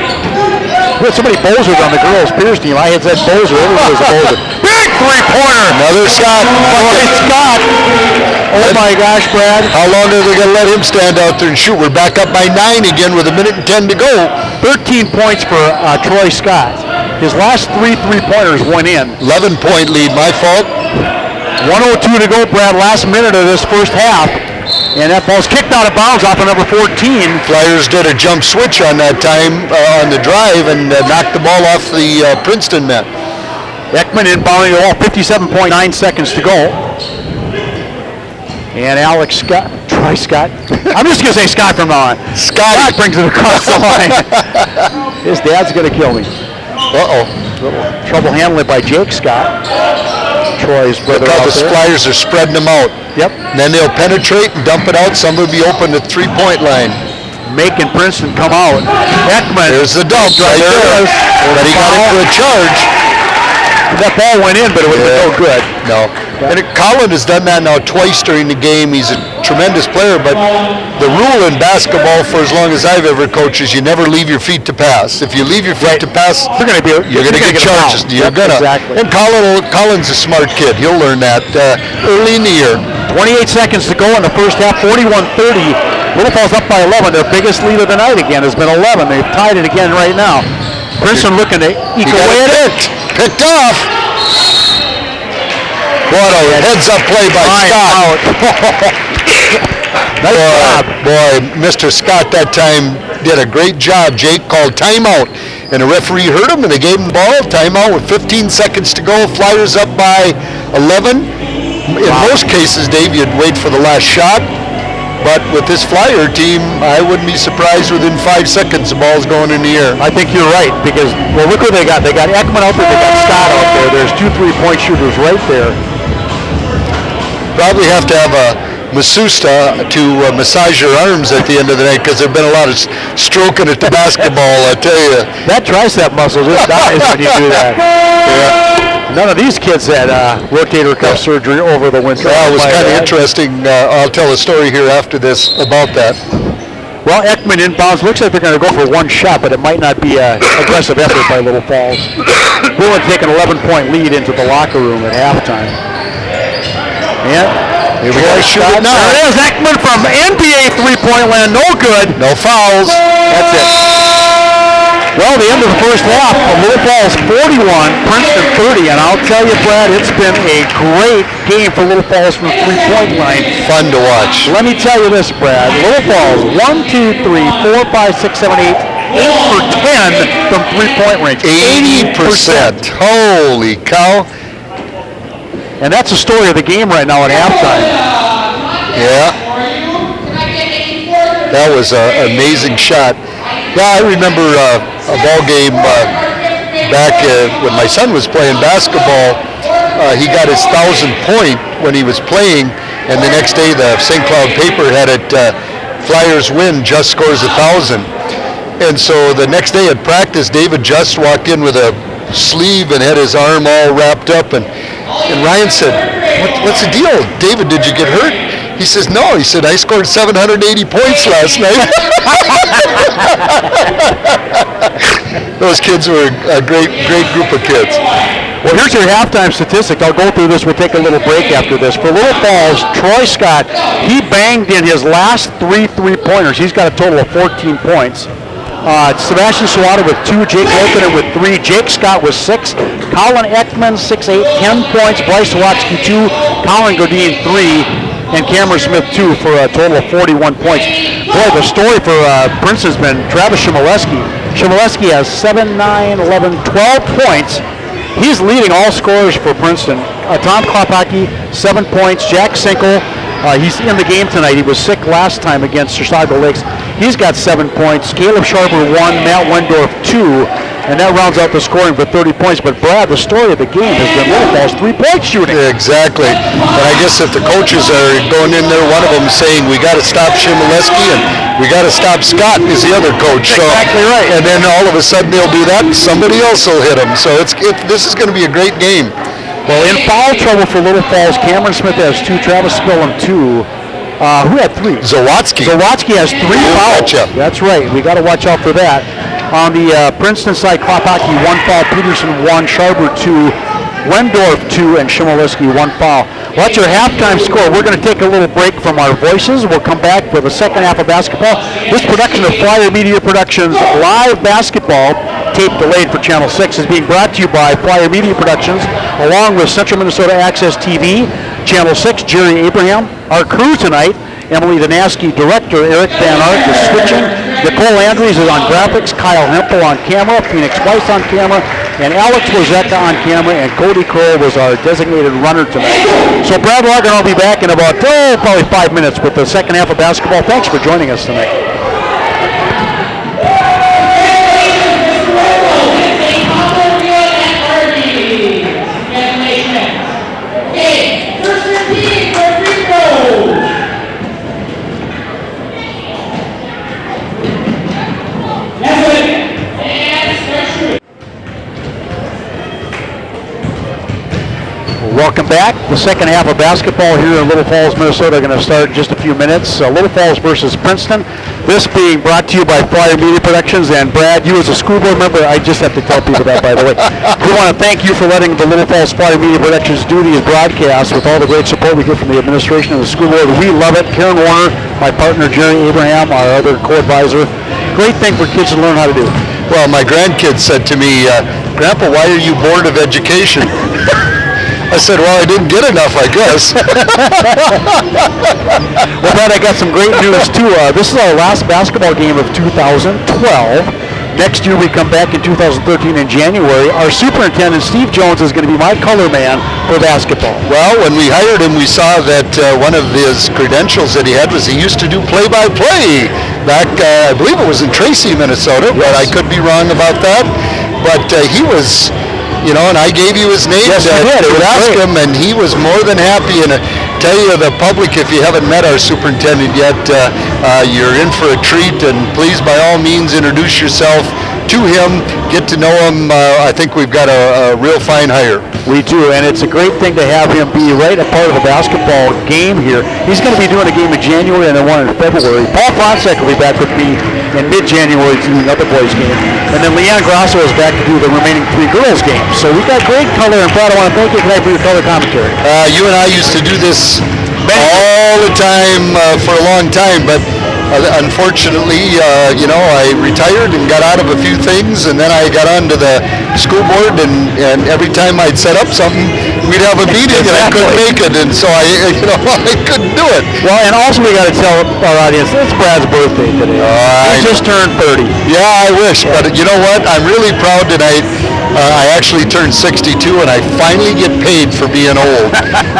We had so many bozers on the girls' Piers team. I had said bozer, everyone was a bozer. Big three-pointer! Another Scott. Troy Scott. Oh my gosh, Brad. How long are they going to let him stand out there and shoot? We're back up by 9 again with 1:10 to go. 13 points for Troy Scott. His last 3 three-pointers went in. 11-point lead, my fault. 1:02 to go, Brad, last minute of this first half. And that ball's kicked out of bounds off of number 14. Flyers did a jump switch on that time on the drive and knocked the ball off the Princeton net. Ekman inbounding the ball, 57.9 seconds to go. And Alex Scott, Troy Scott. I'm just going to say Scott from now on. Scott brings it across the line. His dad's going to kill me. Uh-oh. Little trouble handling it by Jake Scott. Troy's brother out Because the there. Flyers are spreading them out. Yep. And then they'll penetrate and dump it out. Some will be open at 3-point line. Making Princeton come out. Ekman. There's the dump right there. But he got into a charge. That ball went in, but it was no good. No. And Colin has done that now twice during the game. He's a tremendous player, but the rule in basketball for as long as I've ever coached is you never leave your feet to pass. If you leave your feet to pass, you're going to get charges. You're going to. Exactly. And Colin's a smart kid. He'll learn that early in the year. 28 seconds to go in the first half, 41-30. Little Falls up by 11. Their biggest lead of the night again has been 11. They've tied it again right now. Princeton looking to eke away at it. Picked off. What a heads-up play by Scott. Nice job. Boy, Mr. Scott that time did a great job. Jake called timeout, and the referee heard him, and they gave him the ball. Timeout with 15 seconds to go. Flyers up by 11. In most cases, Dave, you'd wait for the last shot. But with this Flyer team, I wouldn't be surprised within 5 seconds the ball's going in the air. I think you're right, because, well, look who they got. They got Ekman out there, they got Scott out there. There's 2 3-point shooters right there. Probably have to have a masseuse to massage your arms at the end of the night, because there have been a lot of stroking at the basketball, I tell you. That tricep muscle just dies when you do that. Yeah. None of these kids had rotator cuff surgery over the winter. Yeah, it was kind of interesting. I'll tell a story here after this about that. Well, Ekman inbounds. Looks like they're going to go for one shot, but it might not be an aggressive effort by Little Falls. We'll take an 11-point lead into the locker room at halftime. And here we go. Shoot it now. There it is. Ekman from NBA three-point land. No good. No fouls. That's it. Well, the end of the first half, Little Falls 41, Princeton 30, and I'll tell you, Brad, it's been a great game for Little Falls from the three-point line. Fun to watch. Let me tell you this, Brad. Little Falls, 1, 2, 3, 4, 5, 6, 7, 8 for 10 from three-point range. 80%. Holy cow. And that's the story of the game right now at halftime. Yeah. That was an amazing shot. Yeah, I remember a ball game back when my son was playing basketball. He got his 1,000th point when he was playing, and the next day the St. Cloud paper had it, Flyers win, Just scores 1,000. And so the next day at practice, David Just walked in with a sleeve and had his arm all wrapped up, and Ryan said, what's the deal? David, did you get hurt? He says, no. He said, I scored 780 points last night. Those kids were a great group of kids. Well, here's your halftime statistic. I'll go through this. We'll take a little break after this. For Little Falls, Troy Scott, he banged in his last 3 three-pointers. He's got a total of 14 points. Sebastian Suada with 2, Jake Lopanen with 3, Jake Scott with 6, Colin Ekman 6'8", 10 points, Bryce Watsky 2, Colin Godin 3, and Cameron Smith 2 for a total of 41 points. Boy, the story for Princeton's been Travis Shimoleski. Shimoleski has 7, 9, 11, 12 points. He's leading all scorers for Princeton. Tom Klopacki, 7 points. Jack Sinkel, he's in the game tonight. He was sick last time against Chisago Lakes. He's got 7 points. Caleb Sharper 1, Matt Wendorf 2, and that rounds out the scoring for 30 points. But Brad, the story of the game has been Little Falls 3-point shooting. Exactly. And I guess if the coaches are going in there, one of them saying we got to stop Shimoleski and we got to stop Scott is the other coach. So, exactly right. And then all of a sudden they'll do that and somebody else will hit them. So this is going to be a great game. Well, in foul trouble for Little Falls, Cameron Smith has 2, Travis Spillum 2. Who had 3? Zawatsky. Zawatsky has 3 fouls. Gotcha. That's right. We got to watch out for that. On the Princeton side, Klopacki 1 foul, Peterson 1, Sharper 2, Wendorf 2, and Shimoleski 1 foul. Well, that's your halftime score. We're going to take a little break from our voices. We'll come back for the second half of basketball. This production of Flyer Media Productions live basketball, tape delayed for Channel 6, is being brought to you by Flyer Media Productions, along with Central Minnesota Access TV, Channel 6, Jerry Abraham. Our crew tonight, Emily Danaski, director, Eric Van Ark is switching, Nicole Andrews is on graphics, Kyle Hempel on camera, Phoenix Weiss on camera, and Alex Wozeka on camera, and Cody Kroll was our designated runner tonight. So Brad Logger and I'll be back in about, probably 5 minutes with the second half of basketball. Thanks for joining us tonight. Welcome back. The second half of basketball here in Little Falls, Minnesota, going to start in just a few minutes. Little Falls versus Princeton. This being brought to you by Flyer Media Productions. And Brad, you as a school board member, I just have to tell people that, by the way. We want to thank you for letting the Little Falls Flyer Media Productions do these broadcasts with all the great support we get from the administration and the school board. We love it. Karen Warner, my partner Jerry Abraham, our other co-advisor. Great thing for kids to learn how to do. Well, my grandkids said to me, Grandpa, why are you bored of education? I said, well, I didn't get enough, I guess. Well, Brad, I got some great news, too. This is our last basketball game of 2012. Next year, we come back in 2013 in January. Our superintendent, Steve Jones, is going to be my color man for basketball. Well, when we hired him, we saw that one of his credentials that he had was he used to do play-by-play back, I believe it was in Tracy, Minnesota, yes. But I could be wrong about that. But he was... and I gave you his name yes, to ask him, and he was more than happy. And tell you, the public, if you haven't met our superintendent yet, you're in for a treat. And please, by all means, introduce yourself to him, get to know him. I think we've got a real fine hire. We do, and it's a great thing to have him be right a part of the basketball game here. He's going to be doing a game in January and then one in February. Paul Fonseca will be back with me in mid-January to do another boys game. And then Leanne Grosso is back to do the remaining 3 girls games. So we've got great color, and Brad, I want to thank you tonight for your color commentary. You and I used to do this all the time for a long time, but unfortunately, I retired and got out of a few things, and then I got onto the school board, and every time I'd set up something, we'd have a meeting, and I couldn't make it, and so I couldn't do it. Well, and also we got to tell our audience, it's Brad's birthday today. He just turned 30. Yeah, I wish, but you know what? I'm really proud tonight. I actually turned 62, and I finally get paid for being old.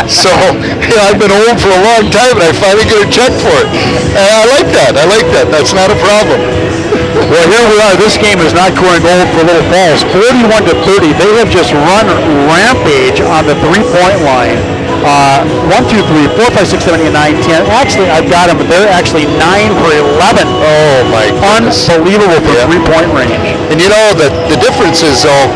So I've been old for a long time, and I finally get a check for it. And I like that. That's not a problem. Well, here we are. This game is not going old for Little Falls. 41-30. They have just run rampage on the three-point line. 1, 2, 3, 4, 5, 6, 7, 8, 9, 10. Actually, I've got them, but they're actually 9 for 11. Oh, my goodness. Unbelievable for three-point range. And the difference is, though,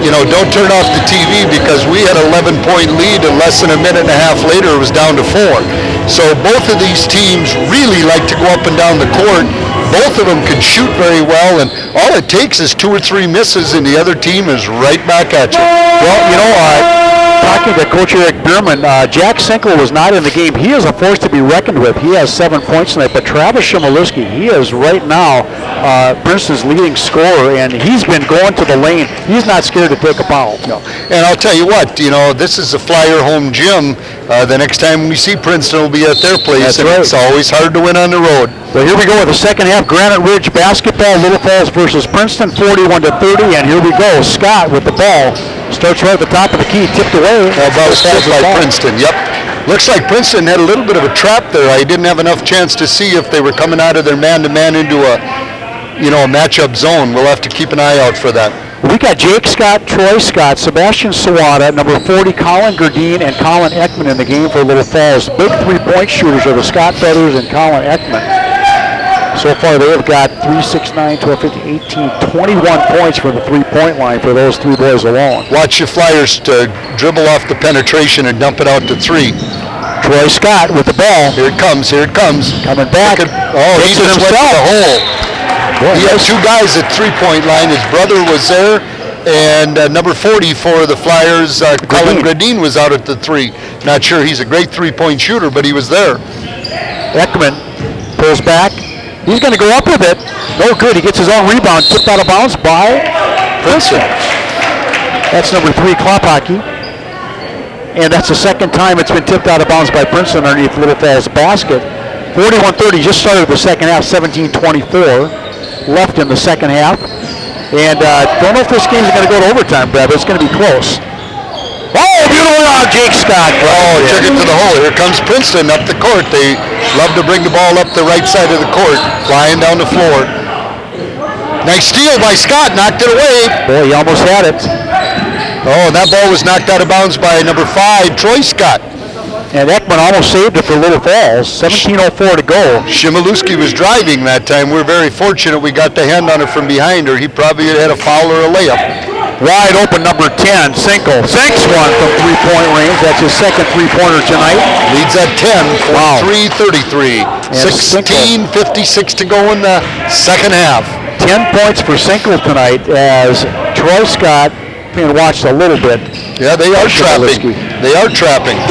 don't turn off the TV, because we had an 11-point lead, and less than a minute and a half later it was down to 4. So both of these teams really like to go up and down the court. Both of them can shoot very well, and all it takes is 2 or 3 misses, and the other team is right back at you. Well, talking to Coach Eric Bierman, Jack Sinkle was not in the game. He is a force to be reckoned with. He has 7 points tonight, but Travis Shimiluski, he is right now Princeton's leading scorer, and he's been going to the lane. He's not scared to take a foul. No. And I'll tell you what, this is a Flyer home gym. The next time we see Princeton will be at their place. That's and right. It's always hard to win on the road. So here we go with the second half. Granite Ridge basketball, Little Falls versus Princeton, 41-30. And here we go. Scott with the ball. Starts right at the top of the key, tipped away. About tipped by Princeton, yep. Looks like Princeton had a little bit of a trap there. I didn't have enough chance to see if they were coming out of their man-to-man into a matchup zone. We'll have to keep an eye out for that. We got Jake Scott, Troy Scott, Sebastian Sawada, number 40, Colin Gerdine, and Colin Ekman in the game for Little Falls. Big three-point shooters are the Scott brothers and Colin Ekman. So far, they have got 3, 6, 9, 12, 15, 18, 21 points from the three-point line for those three boys alone. Watch the Flyers to dribble off the penetration and dump it out to 3. Troy Scott with the ball. Here it comes. Coming back. He just went to the hole. Boy, he had 2 guys at three-point line. His brother was there, and number 40 for the Flyers, Colin Gradine, was out at the 3. Not sure he's a great three-point shooter, but he was there. Ekman pulls back. He's going to go up with it. No good. He gets his own rebound. Tipped out of bounds by Princeton. That's number 3, Klopacki. And that's the second time it's been tipped out of bounds by Princeton underneath Little Falls basket. 41-30, just started the second half, 17-24 left in the second half. And don't know if this game's going to go to overtime, Brad, but it's going to be close. Oh, beautiful round, Jake Scott. Took it to the hole. Here comes Princeton up the court. They love to bring the ball up the right side of the court, flying down the floor. Nice steal by Scott, knocked it away. Boy, he almost had it. Oh, and that ball was knocked out of bounds by number 5, Troy Scott. And Ekman almost saved it for Little Falls. 17:04 to go. Shimiluski was driving that time. We're very fortunate we got the hand on it from behind her. He probably had a foul or a layup. Wide open, number 10, Sinkle. Sinks one from three-point range. That's his second three-pointer tonight. Leads at 10, 43-33. 16:56 to go in the second half. 10 points for Sinkle tonight as Troy Scott being watched a little bit. Yeah, they are trapping.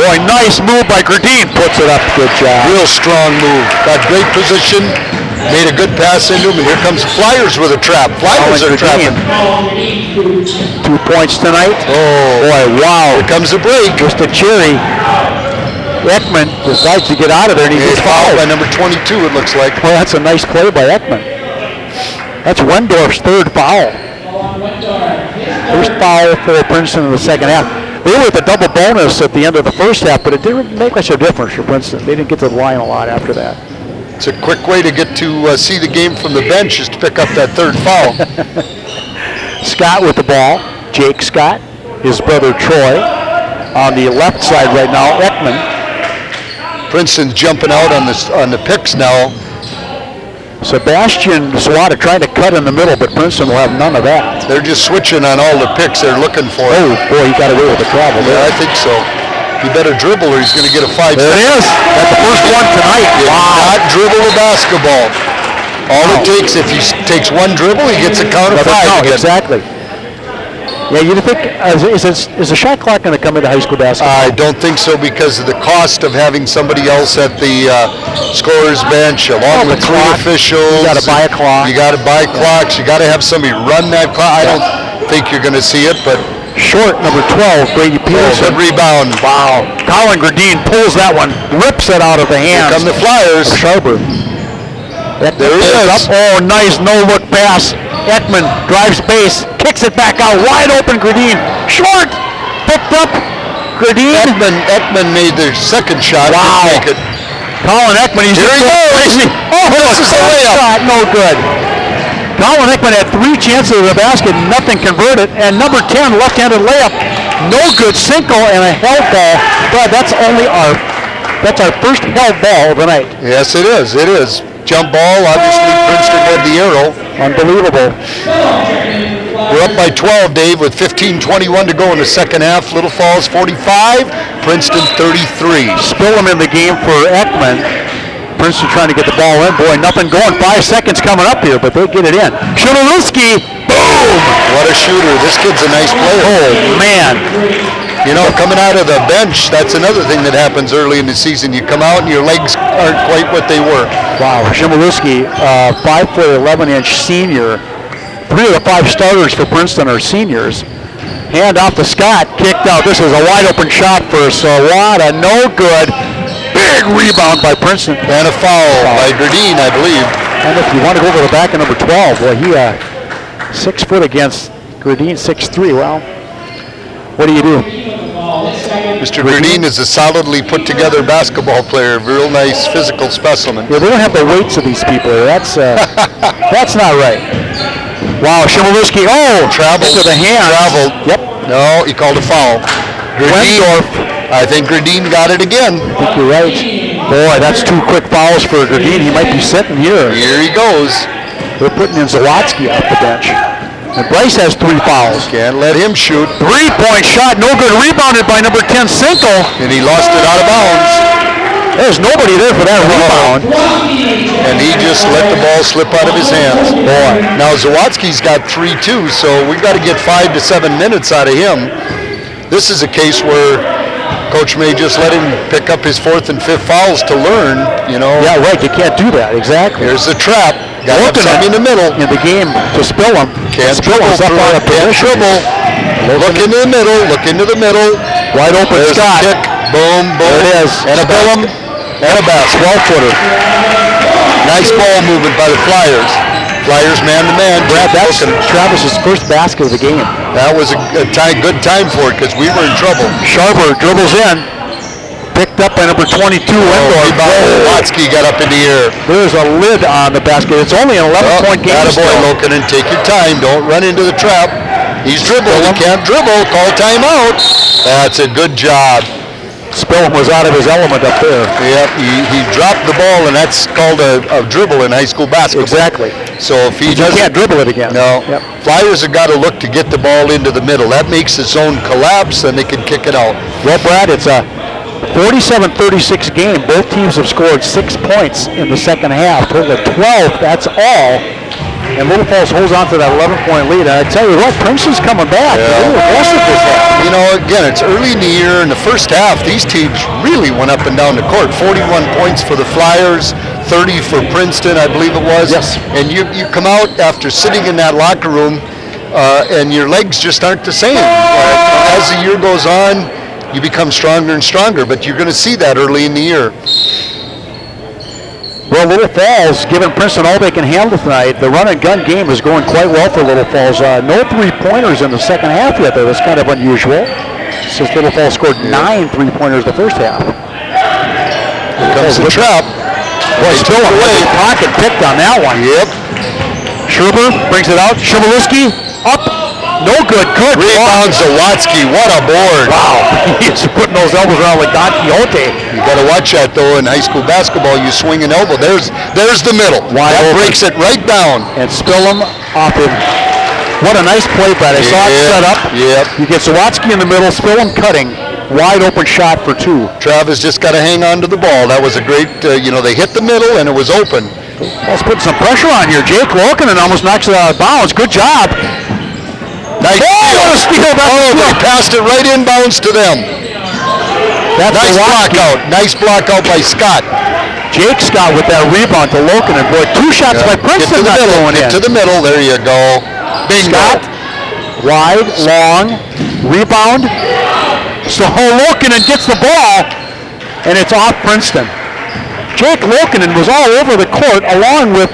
Boy, nice move by Gradine. Puts it up. Good job. Real strong move. Got great position. Made a good pass into him. And here comes Flyers with a trap. Flyers are trapping. 2 points tonight. Oh, boy, wow. Here comes a break. Just a cherry. Ekman decides to get out of there, and he gets fouled by number 22, it looks like. Well, that's a nice play by Ekman. That's Wendorf's third foul. First foul for Princeton in the second half. They were with a double bonus at the end of the first half, but it didn't make much of a difference for Princeton. They didn't get to the line a lot after that. It's a quick way to get to see the game from the bench is to pick up that third foul. Scott with the ball. Jake Scott, his brother Troy. On the left side right now, Ekman. Princeton's jumping out on the picks now. Sebastian Sawada trying to cut in the middle, but Princeton will have none of that. They're just switching on all the picks they're looking for. Oh, boy, he got away with the travel there. Yeah, I think so. He better dribble or he's going to get a 5. There it is. That's the first one tonight. Wow. Not dribble the basketball. All it takes, if he takes one dribble, he gets a count of 5. Exactly. Yeah, you think, is the shot clock going to come into high school basketball? I don't think so because of the cost of having somebody else at the scorer's bench along with 3 officials. You got to buy a clock. You got to buy clocks. You got to have somebody run that clock. I don't think you're going to see it, but short, number 12, Brady Peterson. Good rebound. Wow. Colin Gradine pulls that one, rips it out of the hands. Here come the Flyers. Sharper. There he is. Oh, nice no-look pass. Ekman drives base, kicks it back out, wide open Gradine. Short, picked up. Gradine. Ekman made the second shot. Wow. Didn't make it. Colin Ekman, he's here he goes. Oh, this is a layup. Shot, no good. Colin Ekman had 3 chances at the basket, nothing converted, and number 10, left-handed layup, no good. Sinkle and a held ball, but that's our first held ball of the night. Yes, it is. It is. Jump ball. Obviously, Princeton had the arrow. Unbelievable. We're up by 12, Dave, with 15:21 to go in the second half. Little Falls 45, Princeton 33. Spillum in the game for Ekman. Princeton trying to get the ball in. Boy, nothing going. 5 seconds coming up here, but they get it in. Shimiluski, boom! What a shooter. This kid's a nice player. Oh, man. You know, coming out of the bench, that's another thing that happens early in the season. You come out and your legs aren't quite what they were. Wow, Chmielewski, 5'11" senior. 3 of the 5 starters for Princeton are seniors. Hand off to Scott, kicked out. This is a wide open shot for Sawada, no good. Big rebound by Princeton. And a foul by Gradine, I believe. And if you want to go over the back of number 12, well, he 6 foot against Gradine, 6'3". Well, what do you do? Mr. Gradine is a solidly put together basketball player, real nice physical specimen. Yeah, they don't have the weights of these people. That's that's not right. Wow, Chmielewski, Traveled to the hand. Traveled. Yep. No, he called a foul. Wendorf. I think Gradine got it again. I think you're right. Boy, that's 2 quick fouls for Gradine. He might be sitting here. Here he goes. They're putting in Zawatsky off the bench. And Bryce has 3 fouls. Can't let him shoot. 3-point shot, no good. Rebounded by number 10, Cinco. And he lost it out of bounds. There's nobody there for that rebound. And he just let the ball slip out of his hands. Boy. Now Zawatsky's got 3 too, so we've got to get 5 to 7 minutes out of him. This is a case where Coach may just let him pick up his 4th and 5th fouls to learn, you know. Yeah, right. You can't do that. Exactly. Here's the trap. Got to have something in the middle. In the game to spill him. Can't dribble. Can't dribble. Look into the middle. Look into the middle. Wide open. There's Scott. a kick. Boom, boom. There it is. And a Spill him. And a basket. 12-footer. Nice ball movement by the Flyers. Flyers man-to-man. Brad, that's Travis's first basket of the game. That was a good time for it because we were in trouble. Sharper dribbles in. Picked up by number 22, Wendorf. Watsky got up in the air. There's a lid on the basket. It's only an 11-point game. Attaboy, Loken, and take your time. Don't run into the trap. He's dribbled. He can't dribble. Call timeout. That's a good job. Spillum was out of his element up there. Yep, he dropped the ball, and that's called a dribble in high school basketball. Exactly. So if he You can't dribble it again. No. Yep. Flyers have got to look to get the ball into the middle. That makes the zone collapse, and they can kick it out. Well, Brad, it's a 47-36 game. Both teams have scored 6 points in the second half. Total of 12, that's all. And Little Falls holds on to that 11-point lead. And I tell you what, Princeton's coming back. Yeah. They're aggressive this half. You know, again, it's early in the year. In the first half, these teams really went up and down the court. 41 points for the Flyers, 30 for Princeton, I believe it was. Yes. And you come out after sitting in that locker room, and your legs just aren't the same. As the year goes on, you become stronger and stronger, but you're going to see that early in the year. Well, Little Falls giving Princeton all they can handle tonight. The run and gun game is going quite well for Little Falls. No 3-pointers in the second half yet, though. That's kind of unusual, since Little Falls scored 9 3-pointers the first half. Here comes the trap. Boy, still a pocket picked on that one. Yep. Scherber brings it out. Chmielewski up. No good. Good. Rebound Zawatsky. What a board. Wow. He's putting those elbows around like Don Quixote. You got to watch that, though. In high school basketball, you swing an elbow. There's the middle. Wide that open. breaks it right down. And Spillum off him. What a nice play, Brad. I saw it set up. Yep. You get Zawatsky in the middle. Spillum cutting. Wide open shot for 2. Travis just got to hang on to the ball. That was a great, they hit the middle and it was open. Let's put some pressure on here. Jake Lokinen almost knocks it out of bounds. Good job. Nice steal. They passed it right inbounds to them. That's nice block Zawatsky. out. Nice block out by Scott. Jake Scott with that rebound to Lokinen. Boy, 2 shots by Princeton not going in. To the middle. There you go. Bingo. Scott, wide, long, rebound. So Lokinen gets the ball, and it's off Princeton. Jake Lokinen was all over the court along with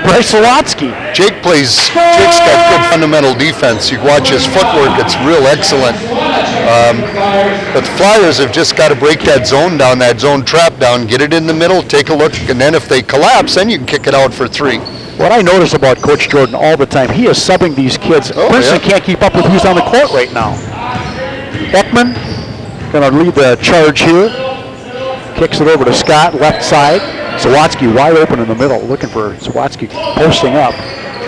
Bryce Zawatsky. Jake's got good fundamental defense. You watch his footwork, it's real excellent. But the Flyers have just got to break that zone down, that zone trap down, get it in the middle, take a look, and then if they collapse, then you can kick it out for 3. What I notice about Coach Jordan all the time, he is subbing these kids. Princeton can't keep up with who's on the court right now. Ekman going to lead the charge here. Kicks it over to Scott, left side. Zawatsky wide open in the middle, looking for Zawatsky posting up.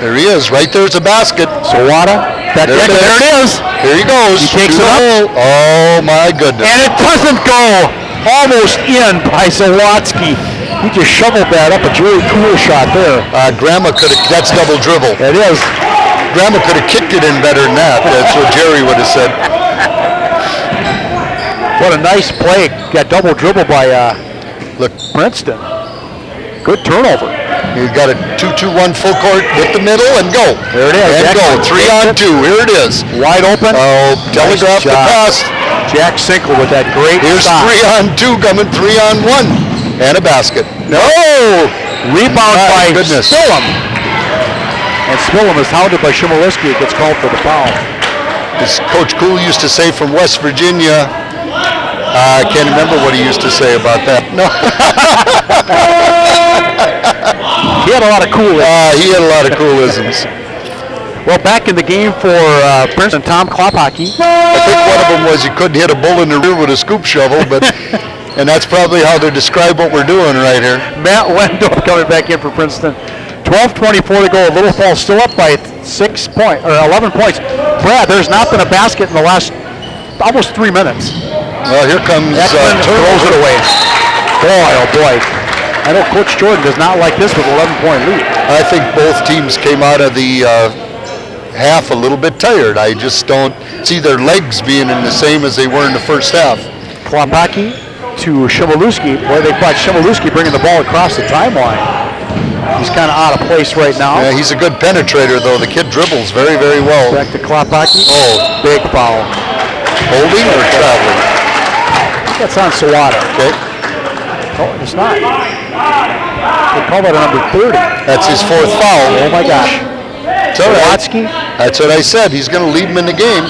There he is. Right there's a basket. Sawada. There it is. Here he goes. He takes it up. Oh, my goodness. And it doesn't go. Almost in by Zawatsky. He just shoveled that up. A very cool shot there. Grandma could have, that's double dribble. It is. Grandma could have kicked it in better than that. That's what Jerry would have said. What a nice play. Got double dribble by Look, Princeton. Good turnover. you got a 2-2-1 full court, hit the middle, and go. There it is. And go. Excellent. 3 on 2. Here it is. Wide open. Oh, telegraph the job. pass. Jack Sinkle with that great Here's stop. 3 on 2 coming 3 on 1. And a basket. No! Rebound My by goodness. Spillum. And Spillum is hounded by Shimoleski. It gets called for the foul. As Coach Cool used to say from West Virginia, I can't remember what he used to say about that. No. He had a lot of cool. He had a lot of coolisms. Well, back in the game for Princeton, Tom Klophocky. I think one of them was you couldn't hit a bull in the rear with a scoop shovel, but and that's probably how they describe what we're doing right here. Matt Wendell coming back in for Princeton. 12:24 to go. Little Falls still up by 11 points. Brad, there's not been a basket in the last almost 3 minutes. Well, here comes Ekman throws it away. Boy, oh boy. I know Coach Jordan does not like this with 11-point lead. I think both teams came out of the half a little bit tired. I just don't see their legs being in the same as they were in the first half. Klopacki to Shimoleski. Boy, they caught Shimoleski bringing the ball across the timeline. He's kind of out of place right now. Yeah, he's a good penetrator, though. The kid dribbles very, very well. Back to Klopacki. Oh, Big foul. holding or traveling? That's on Sawada. Okay, Oh, it's not. They call that a number 30. that's his 4th foul. Oh my gosh. It's all right. Watsky. That's what I said. He's going to lead him in the game.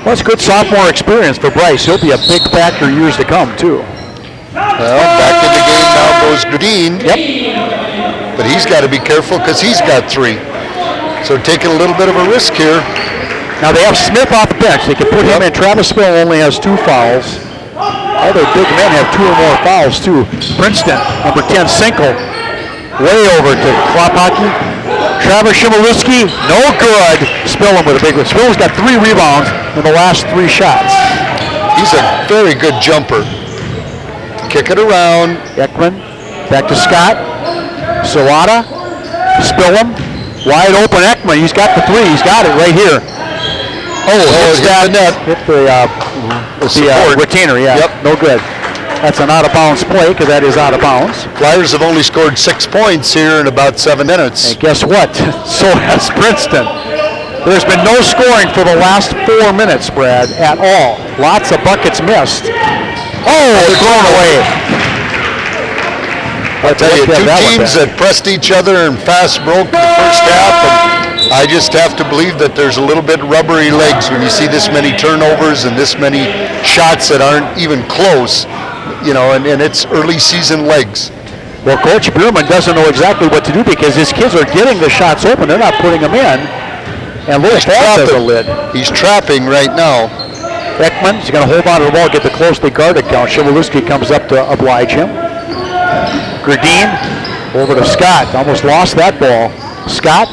Well, it's good sophomore experience for Bryce. He'll be a big factor years to come, too. Well, back in the game now goes Green. Yep. But he's got to be careful because he's got 3. So taking a little bit of a risk here. Now they have Smith off the bench. They can put him in. Travis Spill only has 2 fouls. Other big men have 2 or more fouls, too. Princeton, number 10, Sinkle. Way over to Klopacki. Travis Shimoleski, no good. Spillum with a big one. Spillum's got 3 rebounds in the last 3 shots. He's a very good jumper. Kick it around. Ekman, back to Scott. Sawada, Spillum, wide open Ekman. He's got the 3. He's got it right here. Hit the net. Hit the retainer, yeah. Yep. No good. That's an out-of-bounds play because that is out of bounds. Flyers have only scored 6 points here in about 7 minutes. And guess what? So has Princeton. There's been no scoring for the last 4 minutes, Brad, at all. Lots of buckets missed. Oh, thrown away. I'll tell you, 2 teams that pressed each other and fast broke the first half. And I just have to believe that there's a little bit rubbery legs when you see this many turnovers and this many shots that aren't even close. You know, and it's early season legs. Well, Coach Bierman doesn't know exactly what to do because his kids are getting the shots open. They're not putting them in. And Little Falls has a lid. He's trapping right now. Ekman is going to hold on to the ball, get the closely guarded count. Shimoleski comes up to oblige him. Gradine over to Scott. Almost lost that ball. Scott,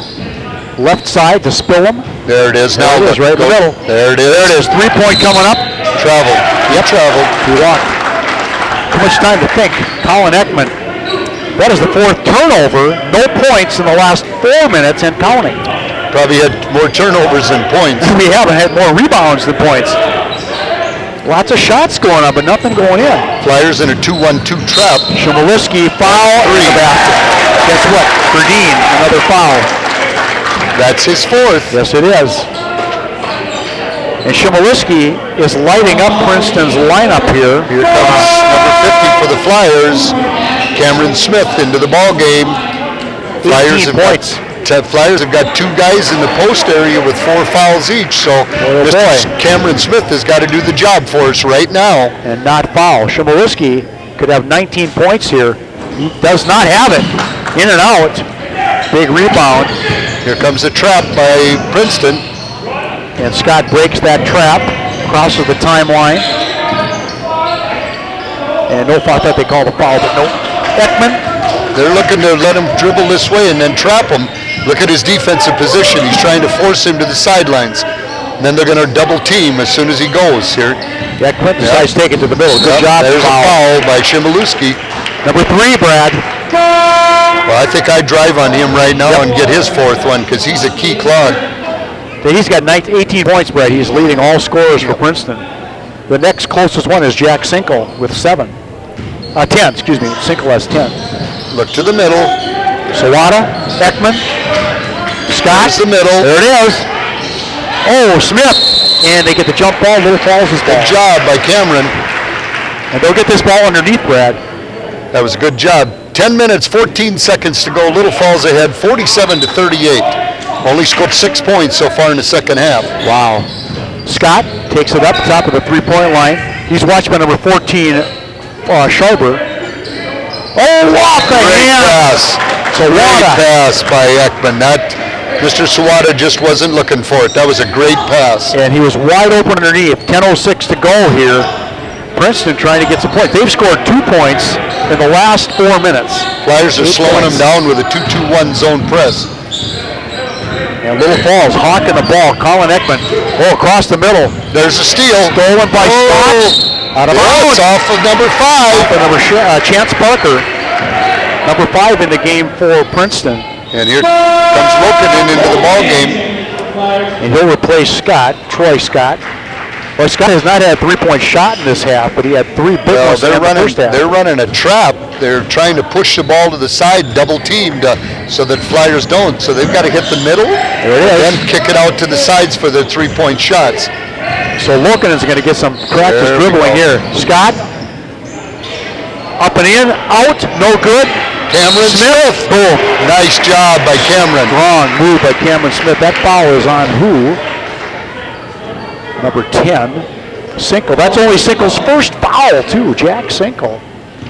left side to Spillum. There it is. There Now it is, right in the middle. There it is. There it is. 3-point coming up. Traveled. Yep. Traveled. He walked. Too much time to think. Colin Ekman. That is the 4th turnover. No points in the last 4 minutes and counting. Probably had more turnovers than points. We haven't had more rebounds than points. Lots of shots going on, but nothing going in. Flyers in a 2-1-2 trap. Shimoleski foul in the basket. Guess what? Gradine, another foul. That's his 4th. Yes, it is. And Shimoleski is lighting up Princeton's lineup here. Here comes number 50 for the Flyers, Cameron Smith into the ball game. 18 points. Flyers have got 2 guys in the post area with 4 fouls each, so Mr. Cameron Smith has got to do the job for us right now. And not foul. Shimoleski could have 19 points here. He does not have it. In and out. Big rebound. Here comes a trap by Princeton. And Scott breaks that trap, crosses the timeline. And no foul. I thought they called a foul, but no. Ekman. They're looking to let him dribble this way and then trap him. Look at his defensive position. He's trying to force him to the sidelines. And then they're going to double team as soon as he goes here. Ekman decides to take it to the middle. Good job. There's a foul by Shimoleski. Number 3, Brad. Well, I think I'd drive on him right now and get his 4th one because he's a key clog. He's got 18 points, Brad. He's leading all scorers for Princeton. The next closest one is Jack Sinkle with 7. 10, excuse me. Sinkle has 10. Look to the middle. Sawada, Ekman, Scott. There's the middle. There it is. Oh, Smith. And they get the jump ball. Little Falls is Good job by Cameron. And they'll get this ball underneath, Brad. That was a good job. 10 minutes, 14 seconds to go. Little Falls ahead, 47-38. Only scored 6 points so far in the second half. Wow. Scott takes it up top of the three-point line. He's watched by number 14, Sharber. Oh, off the hand. Pass. Great pass by Ekman. That Mr. Sawada just wasn't looking for it. That was a great pass. And he was wide open underneath. 10:06 to go here. Princeton trying to get some points. They've scored 2 points in the last 4 minutes. Flyers are slowing them down with a 2-2-1 zone press. And Little Falls hawking the ball. Colin Ekman. Oh, across the middle. There's a steal. Stolen by Scott. Out of bounds. Off of number 5. For number Chance Parker. Number 5 in the game for Princeton. And here comes Lokinen into the ball game. And he'll replace Scott, Troy Scott. Well, Scott has not had a three-point shot in this half, but he had 3 big ones in the first half. They're running a trap. They're trying to push the ball to the side, double-teamed, so that Flyers don't. So they've got to hit the middle and then kick it out to the sides for their 3-point shots. So Lokinen's going to get some practice dribbling here. Scott, up and in, out, no good. Cameron Smith. Boom. Nice job by Cameron. Strong move by Cameron Smith. That foul is on who? Number 10, Sinkle. That's only Sinkle's first foul, too, Jack Sinkle.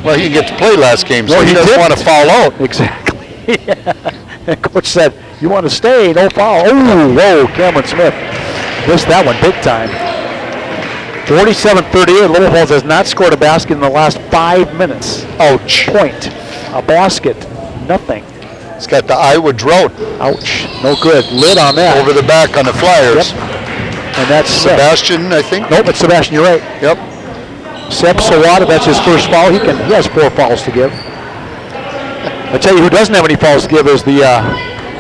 Well, he didn't get to play last game, so No, he doesn't want to foul out. Exactly. And Coach said, you want to stay, no foul. Oh, whoa, Cameron Smith missed that one big time. 47-38. Little Falls has not scored a basket in the last 5 minutes. Ouch. Point. A basket. Nothing. It's got the Iowa drought. Ouch. No good. Lid on that. Over the back on the Flyers. Yep. And that's Sebastian, I think. Nope, it's Sebastian. You're right. Yep. Seb Sawada, that's his first foul. He has 4 fouls to give. I tell you who doesn't have any fouls to give is the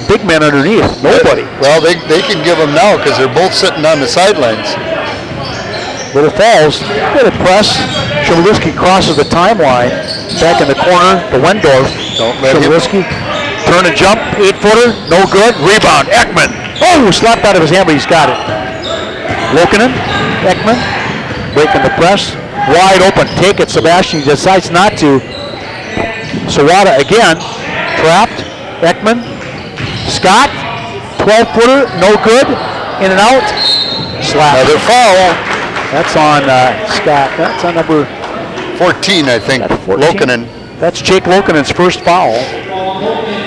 big man underneath. Nobody. Well, they can give them now because they're both sitting on the sidelines. Little Falls, little press. Shemilisky crosses the timeline. Back in the corner to Wendorf. Don't let him. Shemilisky, turn and jump, 8-footer, no good. Rebound, Ekman. Oh, slapped out of his hand, but he's got it. Lokinen, Ekman, breaking the press. Wide open, take it, Sebastian. He decides not to. Sawada again, trapped. Ekman, Scott, 12-footer, no good. In and out, slap. Another foul. That's on Scott. That's on number 14, I think. 14. Lokinen. That's Jake Lokinen's first foul.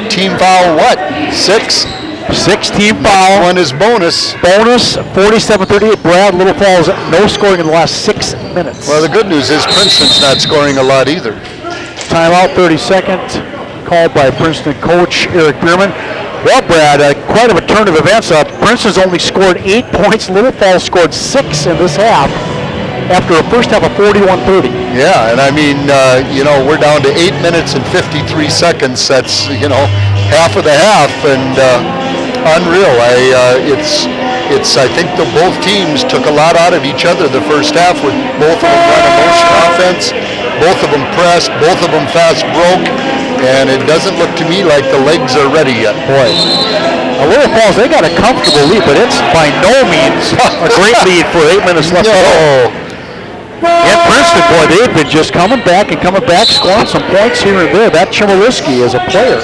Team foul what? 6? 6-team foul. One is bonus. Bonus, 47-38. Brad, Little Falls, no scoring in the last 6 minutes. Well, the good news is Princeton's not scoring a lot either. Timeout, 32nd, called by Princeton coach Eric Bierman. Well, Brad, quite a turn of events. Princeton's only scored 8 points. Little Falls scored 6 in this half after a first half of 41-30. Yeah, and I mean, we're down to 8 minutes and 53 seconds. That's, half of the half, and unreal. I think both teams took a lot out of each other the first half with both of them running motion offense, both of them pressed, both of them fast broke, and it doesn't look to me like the legs are ready yet. Boy, Little Falls, they got a comfortable lead, but it's by no means a great lead for 8 minutes left to go. And Princeton, boy, they've been just coming back, scoring some points here and there. That Chmielewski is a player.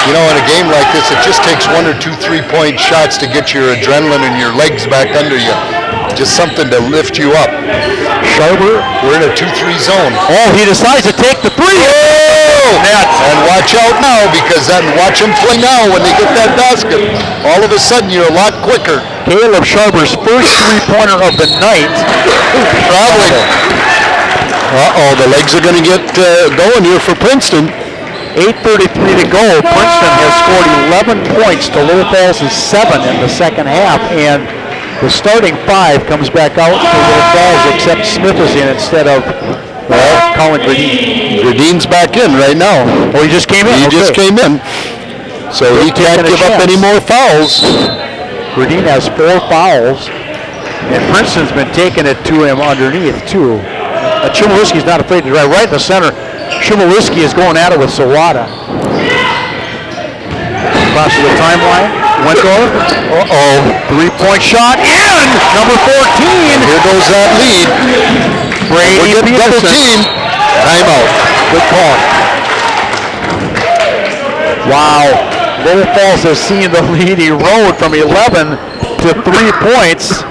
In a game like this, it just takes 1 or 2 3-point shots to get your adrenaline and your legs back under you. Just something to lift you up. Sharber, we're in a 2-3 zone. Oh, he decides to take the 3. Oh! And watch out now, because watch him play now when they get that basket. All of a sudden, you're a lot quicker. Caleb Sharber's first 3-pointer of the night. Probably. The legs are going to get going here for Princeton. 8:33 to go. Princeton has scored 11 points to Little Falls' 7 in the second half, and the starting 5 comes back out for Little Falls, except Smith is in instead of Colin Gradine. Gradine's back in right now. Oh, he just came in? He just came in. So he can't give up any more fouls. Gradine has 4 fouls. And Princeton's been taking it to him underneath, too. Chmielewski's not afraid to drive right in the center. Chmielewski is going at it with Sawada. Across to the timeline. Wendorf. Uh-oh. Three-point shot in! Number 14. Here goes that lead. Brady We're getting double Peterson. team. Timeout. Good call. Wow. Little Falls has seen the lead erode from 11 to 3 points.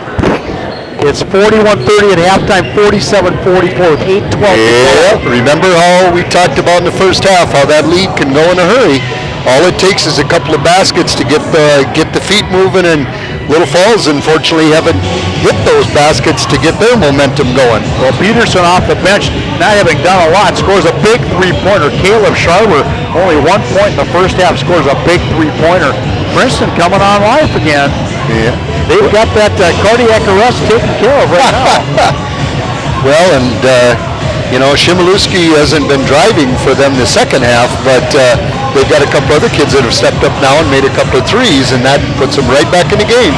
It's 41-30 at halftime, 47-44 with 8:12 to go. Yeah, remember how we talked about in the first half, how that lead can go in a hurry. All it takes is a couple of baskets to get the feet moving, and Little Falls, unfortunately, haven't hit those baskets to get their momentum going. Well, Peterson off the bench, not having done a lot, scores a big three-pointer. Caleb Sharber, only 1 point in the first half, scores a big three-pointer. Princeton coming on life again. Yeah. They've got that cardiac arrest taken care of right now. Well, and Chmielewski hasn't been driving for them the second half, but they've got a couple other kids that have stepped up now and made a couple of threes, and that puts them right back in the game.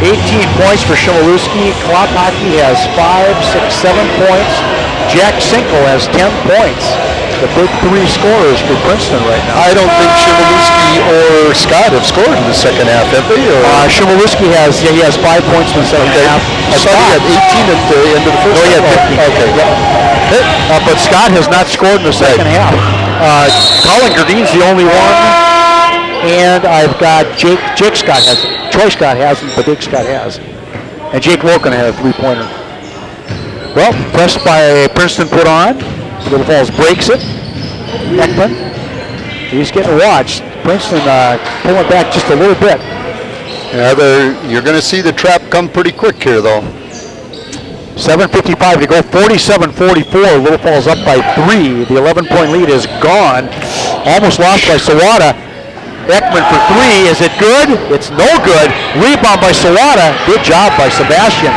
18 points for Chmielewski. Klopacki has 5, 6, 7 points. Jack Sinkel has 10 points. The big three scorers for Princeton right now. I don't think Chmielewski or Scott have scored in the second half, have they? Chmielewski has 5 points in the second half. I thought he had 18 at the end of the first half. Okay. Yep. But Scott has not scored in the second half. Colin Gardine's the only one. And I've got Troy Scott hasn't, but Dick Scott has. And Jake Loken had a three-pointer. Well, pressed by Princeton put on. Little Falls breaks it. Ekman. He's getting watched. Princeton pulling back just a little bit. Yeah, you're going to see the trap come pretty quick here, though. 7:55 to go, 47-44. Little Falls up by 3. The 11-point lead is gone. Almost lost by Sawada. Ekman for 3. Is it good? It's no good. Rebound by Sawada. Good job by Sebastian.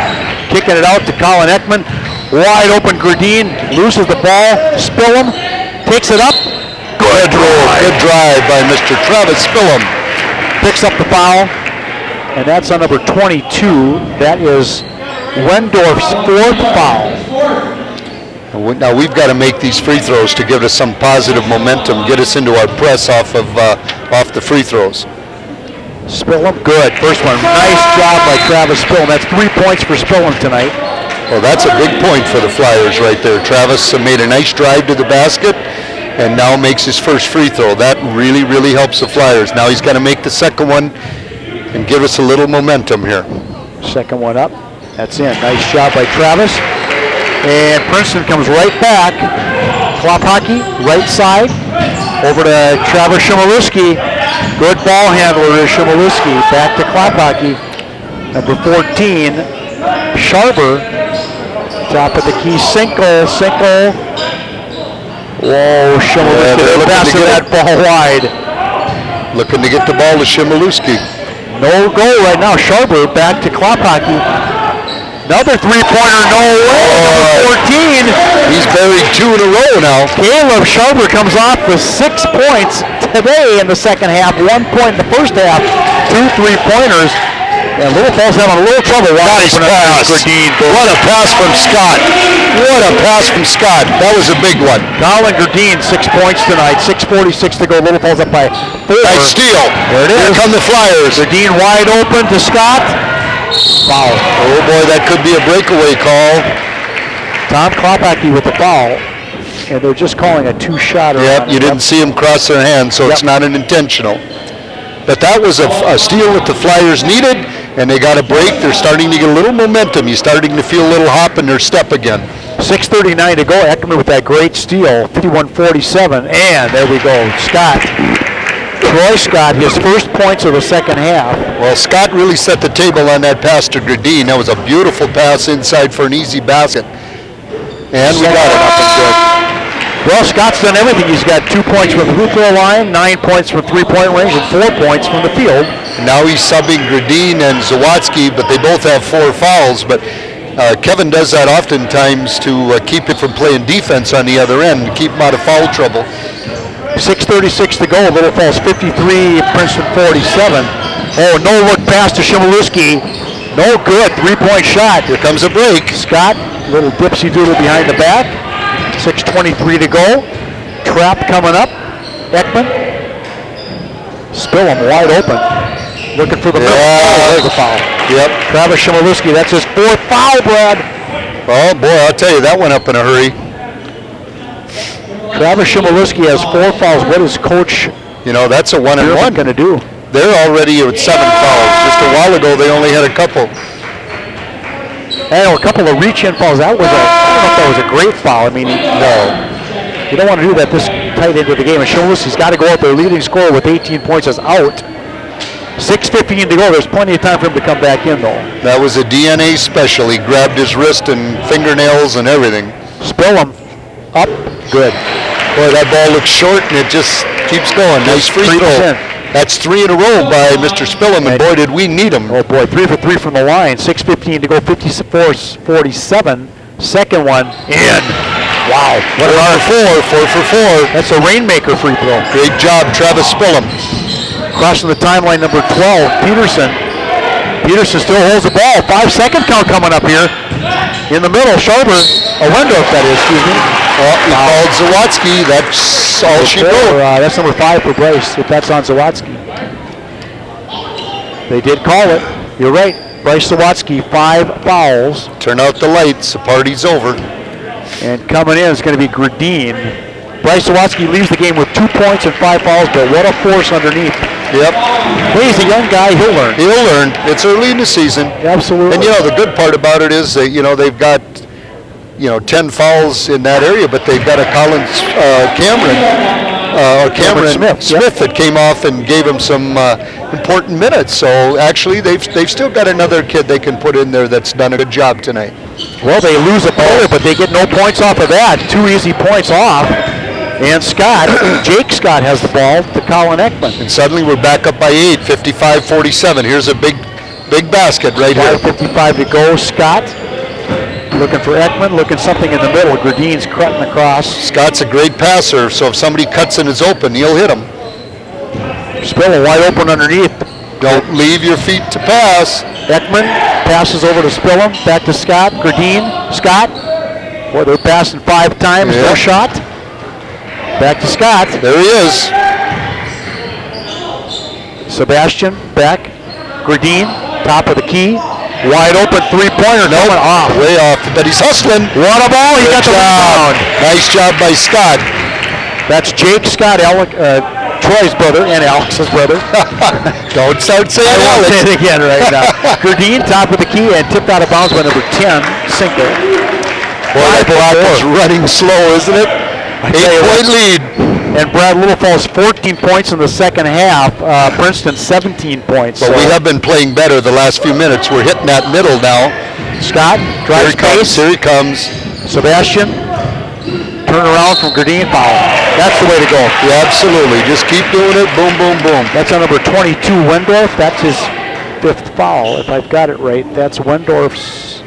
Kicking it out to Colin Ekman. Wide open Gardine. Loses the ball. Spillum. Takes it up. Good drive by Mr. Travis Spillum. Picks up the foul. And that's on number 22. That is Wendorf's 4th foul. Now we've got to make these free throws to give us some positive momentum, get us into our press off the free throws. Spillum, good. First one. Nice job by Travis Spillum. That's 3 points for Spillum tonight. Well, that's a big point for the Flyers right there. Travis made a nice drive to the basket and now makes his first free throw. That really, really helps the Flyers. Now he's got to make the second one and give us a little momentum here. Second one up. That's in. Nice job by Travis. And Princeton comes right back. Klopacki, right side. Over to Travis Chmielewski. Good ball handler to Chmielewski. Back to Klopacki. Number 14, Sharber. Top of the key, Sinkel. Whoa, Chmielewski passing that ball wide. Looking to get the ball to Chmielewski. No goal right now. Sharber back to Klopacki. Another three-pointer, no way. Number 14. He's buried 2 in a row now. Caleb Sharber comes off with 6 points today in the second half. 1 point in the first half. 2 3-pointers. And Little Falls having a little trouble. Nice pass. What a pass from Scott. That was a big one. Colin Gardine, 6 points tonight. 6:46 to go. Little Falls up by 4. Nice steal. There it is. Here come the Flyers. Gardine wide open to Scott. Foul. Oh boy, that could be a breakaway call. Tom Klopacki with the foul. And they're just calling a 2-shotter. Yep, you didn't see him cross their hands, so it's not an intentional. But that was a steal that the Flyers needed, and they got a break. They're starting to get a little momentum. You're starting to feel a little hop in their step again. 6:39 to go. Ekman with that great steal. 51-47. And there we go. Scott. Troy Scott, his first points of the second half. Well, Scott really set the table on that pass to Gardine. That was a beautiful pass inside for an easy basket. And we got it up and good. Well, Scott's done everything. He's got 2 points from the free throw line, 9 points from three-point range, and 4 points from the field. And now he's subbing Gardine and Zawadzki, but they both have 4 fouls. But Kevin does that oftentimes to keep it from playing defense on the other end, keep him out of foul trouble. 6:36 to go. Little Falls 53, Princeton 47. Oh, no look pass to Chmielewski. No good. 3-point shot. Here comes a break. Scott, little dipsy doodle behind the back. 6:23 to go. Trap coming up. Ekman. Spillum wide open. Looking for the middle. Oh, there's a foul. Yep. Travis Chmielewski, that's his 4th foul, Brad. Oh boy, I'll tell you, that went up in a hurry. Travis Chmielewski has 4 fouls. What is Coach You know, that's a 1-and-1 going to do? They're already at 7 fouls. Just a while ago, they only had a couple. A couple of reach-in fouls. That was I don't know if that was a great foul. I mean, no. You don't want to do that this tight into the game. And Chmielewski's got to go out there. Leading scorer with 18 points is out. 6:15 to go. There's plenty of time for him to come back in, though. That was a DNA special. He grabbed his wrist and fingernails and everything. Spillum up. Good. Boy, that ball looks short and it just keeps going. Nice free throw. That's 3 in a row by Mr. Spillum, and boy, did we need him. Oh boy, 3 for 3 from the line. 6:15 to go. 54-47. Second one in. Wow. What a 4 for 4. That's a rainmaker free throw. Great job, Travis Spillum. Crossing the timeline, number 12, Peterson. Peterson still holds the ball. 5-second count coming up here. In the middle, Sharber, Wendorf, that is, excuse me. He called Zawatsky. That's all she wrote. That's number 5 for Bryce, if that's on Zawatsky. They did call it. You're right. Bryce Zawatsky, 5 fouls. Turn out the lights. The party's over. And coming in is going to be Gradine. Bryce Zawatsky leaves the game with 2 points and 5 fouls, but what a force underneath. Yep. Well, he's a young guy. He'll learn. He'll learn. It's early in the season. Absolutely. And, you know, the good part about it is that, you know, they've got, 10 fouls in that area, but they've got a Cameron Smith that came off and gave him some important minutes. So, actually, they've still got another kid they can put in there that's done a good job tonight. Well, they lose a player, but they get no points off of that. 2 easy points off. And Scott, Jake Scott has the ball to Colin Ekman. And suddenly we're back up by 8, 55-47. Here's a big basket right here. 5:55 to go. Scott looking for Ekman, looking something in the middle. Gradine's cutting across. Scott's a great passer, so if somebody cuts and is open, he'll hit him. Spiller wide open underneath. Don't leave your feet to pass. Ekman passes over to Spillum, back to Scott. Gradine, Scott. Boy, they're passing 5 times, no shot. Back to Scott. There he is. Sebastian back. Gradine, top of the key. Wide open 3-pointer. Nope. Coming off. Way off, but he's hustling. What a ball. He got the rebound. Nice job by Scott. That's Jake Scott, Troy's brother and Alex's brother. Don't start saying I won't Alex. say it again right now. Gradine, top of the key, and tipped out of bounds by number 10, Sinker. Boy, that clock is running slow, isn't it? 8-point lead. And Brad Little Falls 14 points in the second half. Princeton 17 points. But we have been playing better the last few minutes. We're hitting that middle now. Scott drives pace. Here he comes. Sebastian, turn around from Gradine, foul. That's the way to go. Yeah, absolutely. Just keep doing it. Boom, boom, boom. That's on number 22, Wendorf. That's his 5th foul, if I've got it right. That's Wendorf's.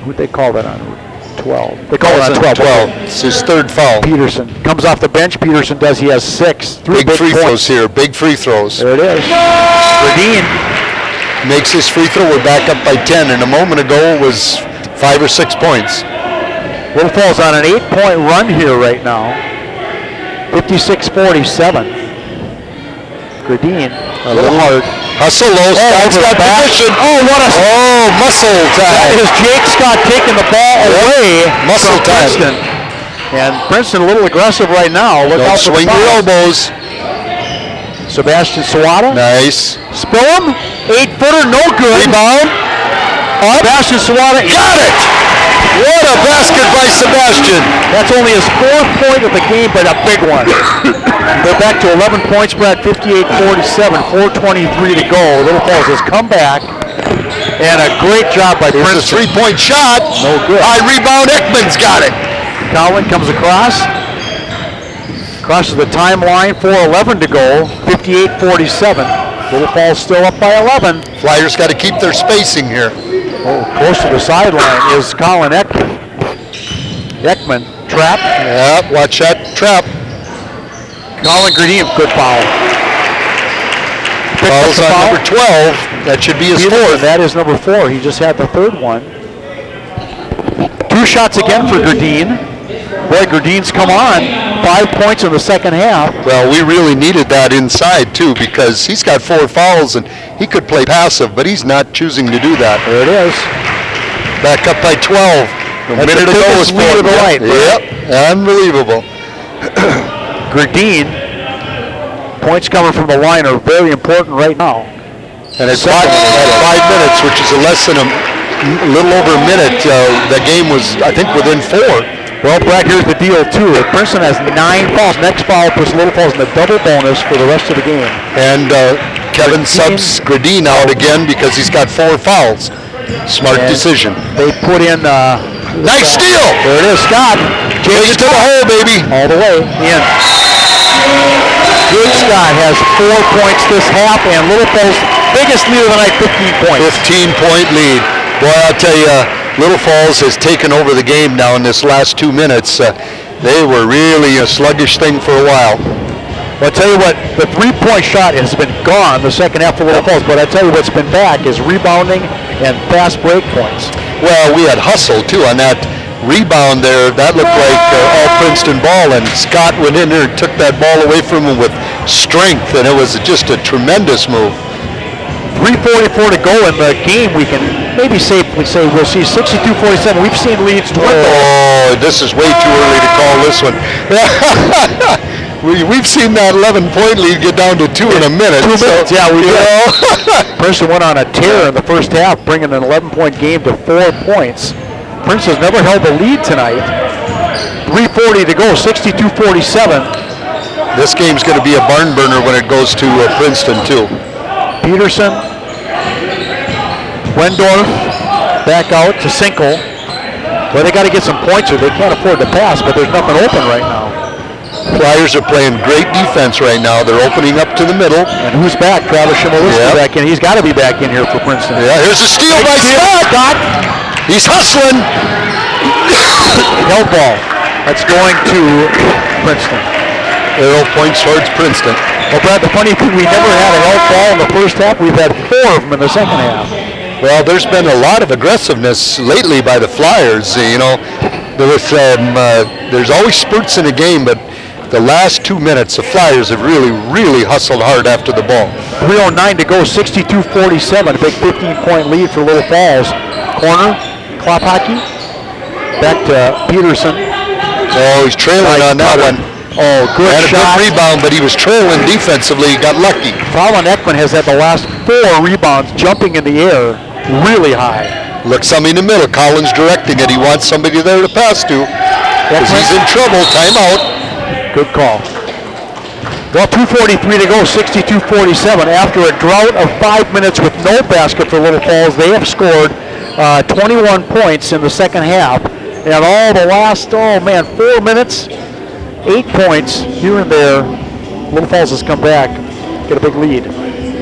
Who'd they call that on? 12. They call it on 12. It's his 3rd foul. Peterson comes off the bench. Peterson does. He has 6. 3 Big free points. throws here. Big free throws. There it is. Gradine makes his free throw. We're back up by 10. And a moment ago it was 5 or 6 points. Little Falls on an 8-point run here right now. 56-47. Gradine, a little hard. Hustle low. Scott's got position. Oh, what a... Oh, muscle That time. is Jake Scott taking the ball away Muscle from time. Princeton. And Princeton a little aggressive right now. Look Don't out for swing the your foul. elbows. Sebastian Sawada. Nice. Spillum, 8-footer, no good. Rebound. Sebastian Sawada. Got it. What a basket by Sebastian. That's only his 4th point of the game, but a big one. They're back to 11 points, Brad, 58-47, 4:23 to go. Little Falls has come back, and a great job by There's a Princeton. 3-point shot. No good. High rebound. Ekman's got it. Colin comes across. Crosses the timeline, 4:11 to go, 58-47. Little Falls still up by 11. Flyers got to keep their spacing here. Oh, close to the sideline is Colin Ekman. Ekman, trap. Yeah, watch that trap. Colin Gradine, good foul. Fouls on number 12. That should be his Peterson, fourth. that is number 4. He just had the third one. 2 shots again for Gerdine. Boy, Gerdine's come on. 5 points in the second half. Well, we really needed that inside, too, because he's got 4 fouls, and he could play passive, but he's not choosing to do that. There it is. Back up by 12. A minute the ago biggest was lead of the night. Yep, unbelievable. Gerdine, points coming from the line are very important right now. And at 5 minutes, which is less than a little over a minute, the game was, I think, within 4. Well, Brad, here's the deal, too. Princeton has 9 fouls. Next foul puts Little Falls in the double bonus for the rest of the game. And Kevin subs Gerdine out again because he's got 4 fouls. Smart decision. They put in... nice steal! There it is, Scott. Chase to the hole, baby. All the way in. Good Scott has 4 points this half, and Little Falls' biggest lead of the night, 15 points. 15-point lead. Boy, I'll tell you, Little Falls has taken over the game now in this last 2 minutes. They were really a sluggish thing for a while. Well, I'll tell you what, the 3-point shot has been gone the second half for Little Falls, but I'll tell you what's been back is rebounding and fast break points. Well, we had hustle, too, on that rebound there. That looked like all Princeton ball, and Scott went in there and took that ball away from him with strength, and it was just a tremendous move. 3:44 to go in the game. We can maybe safely say we'll see 62-47. We've seen leads dwindle. Oh, this is way too early to call this one. We've seen that 11-point lead get down to 2 in a minute. 2 minutes, yeah, we did. Princeton went on a tear in the first half, bringing an 11-point game to 4 points. Princeton's never held the lead tonight. 3:40 to go, 62-47. This game's going to be a barn burner when it goes to Princeton, too. Peterson, Wendorf, back out to Sinkel. Well, they got to get some points here. They can't afford to pass, but there's nothing open right now. Flyers are playing great defense right now. They're opening up to the middle. And who's back? Travis Shimolisky back in. He's got to be back in here for Princeton. Yeah, here's a steal by Scott. He's hustling. Held ball. That's going to Princeton. Arrow points towards Princeton. Well, Brad, the funny thing, we never had a held ball in the first half. We've had 4 of them in the second half. Well, there's been a lot of aggressiveness lately by the Flyers. You know, there's always spurts in a game, but the last 2 minutes, the Flyers have really hustled hard after the ball. 3:09 to go, 62-47, a big 15-point lead for Little Falls. Corner, Klophocky, back to Peterson. Oh, he's trailing on that one. Oh, good had shot. a good rebound, but he was trailing defensively. He got lucky. Fallon Ekman has had the last 4 rebounds jumping in the air really high. Look, somebody in the middle. Collins directing it. He wants somebody there to pass to because he's in trouble. Timeout. Good call. Well, 2:43 to go, 62-47. After a drought of 5 minutes with no basket for Little Falls, they have scored 21 points in the second half. And all the last, 4 minutes, 8 points here and there. Little Falls has come back, get a big lead.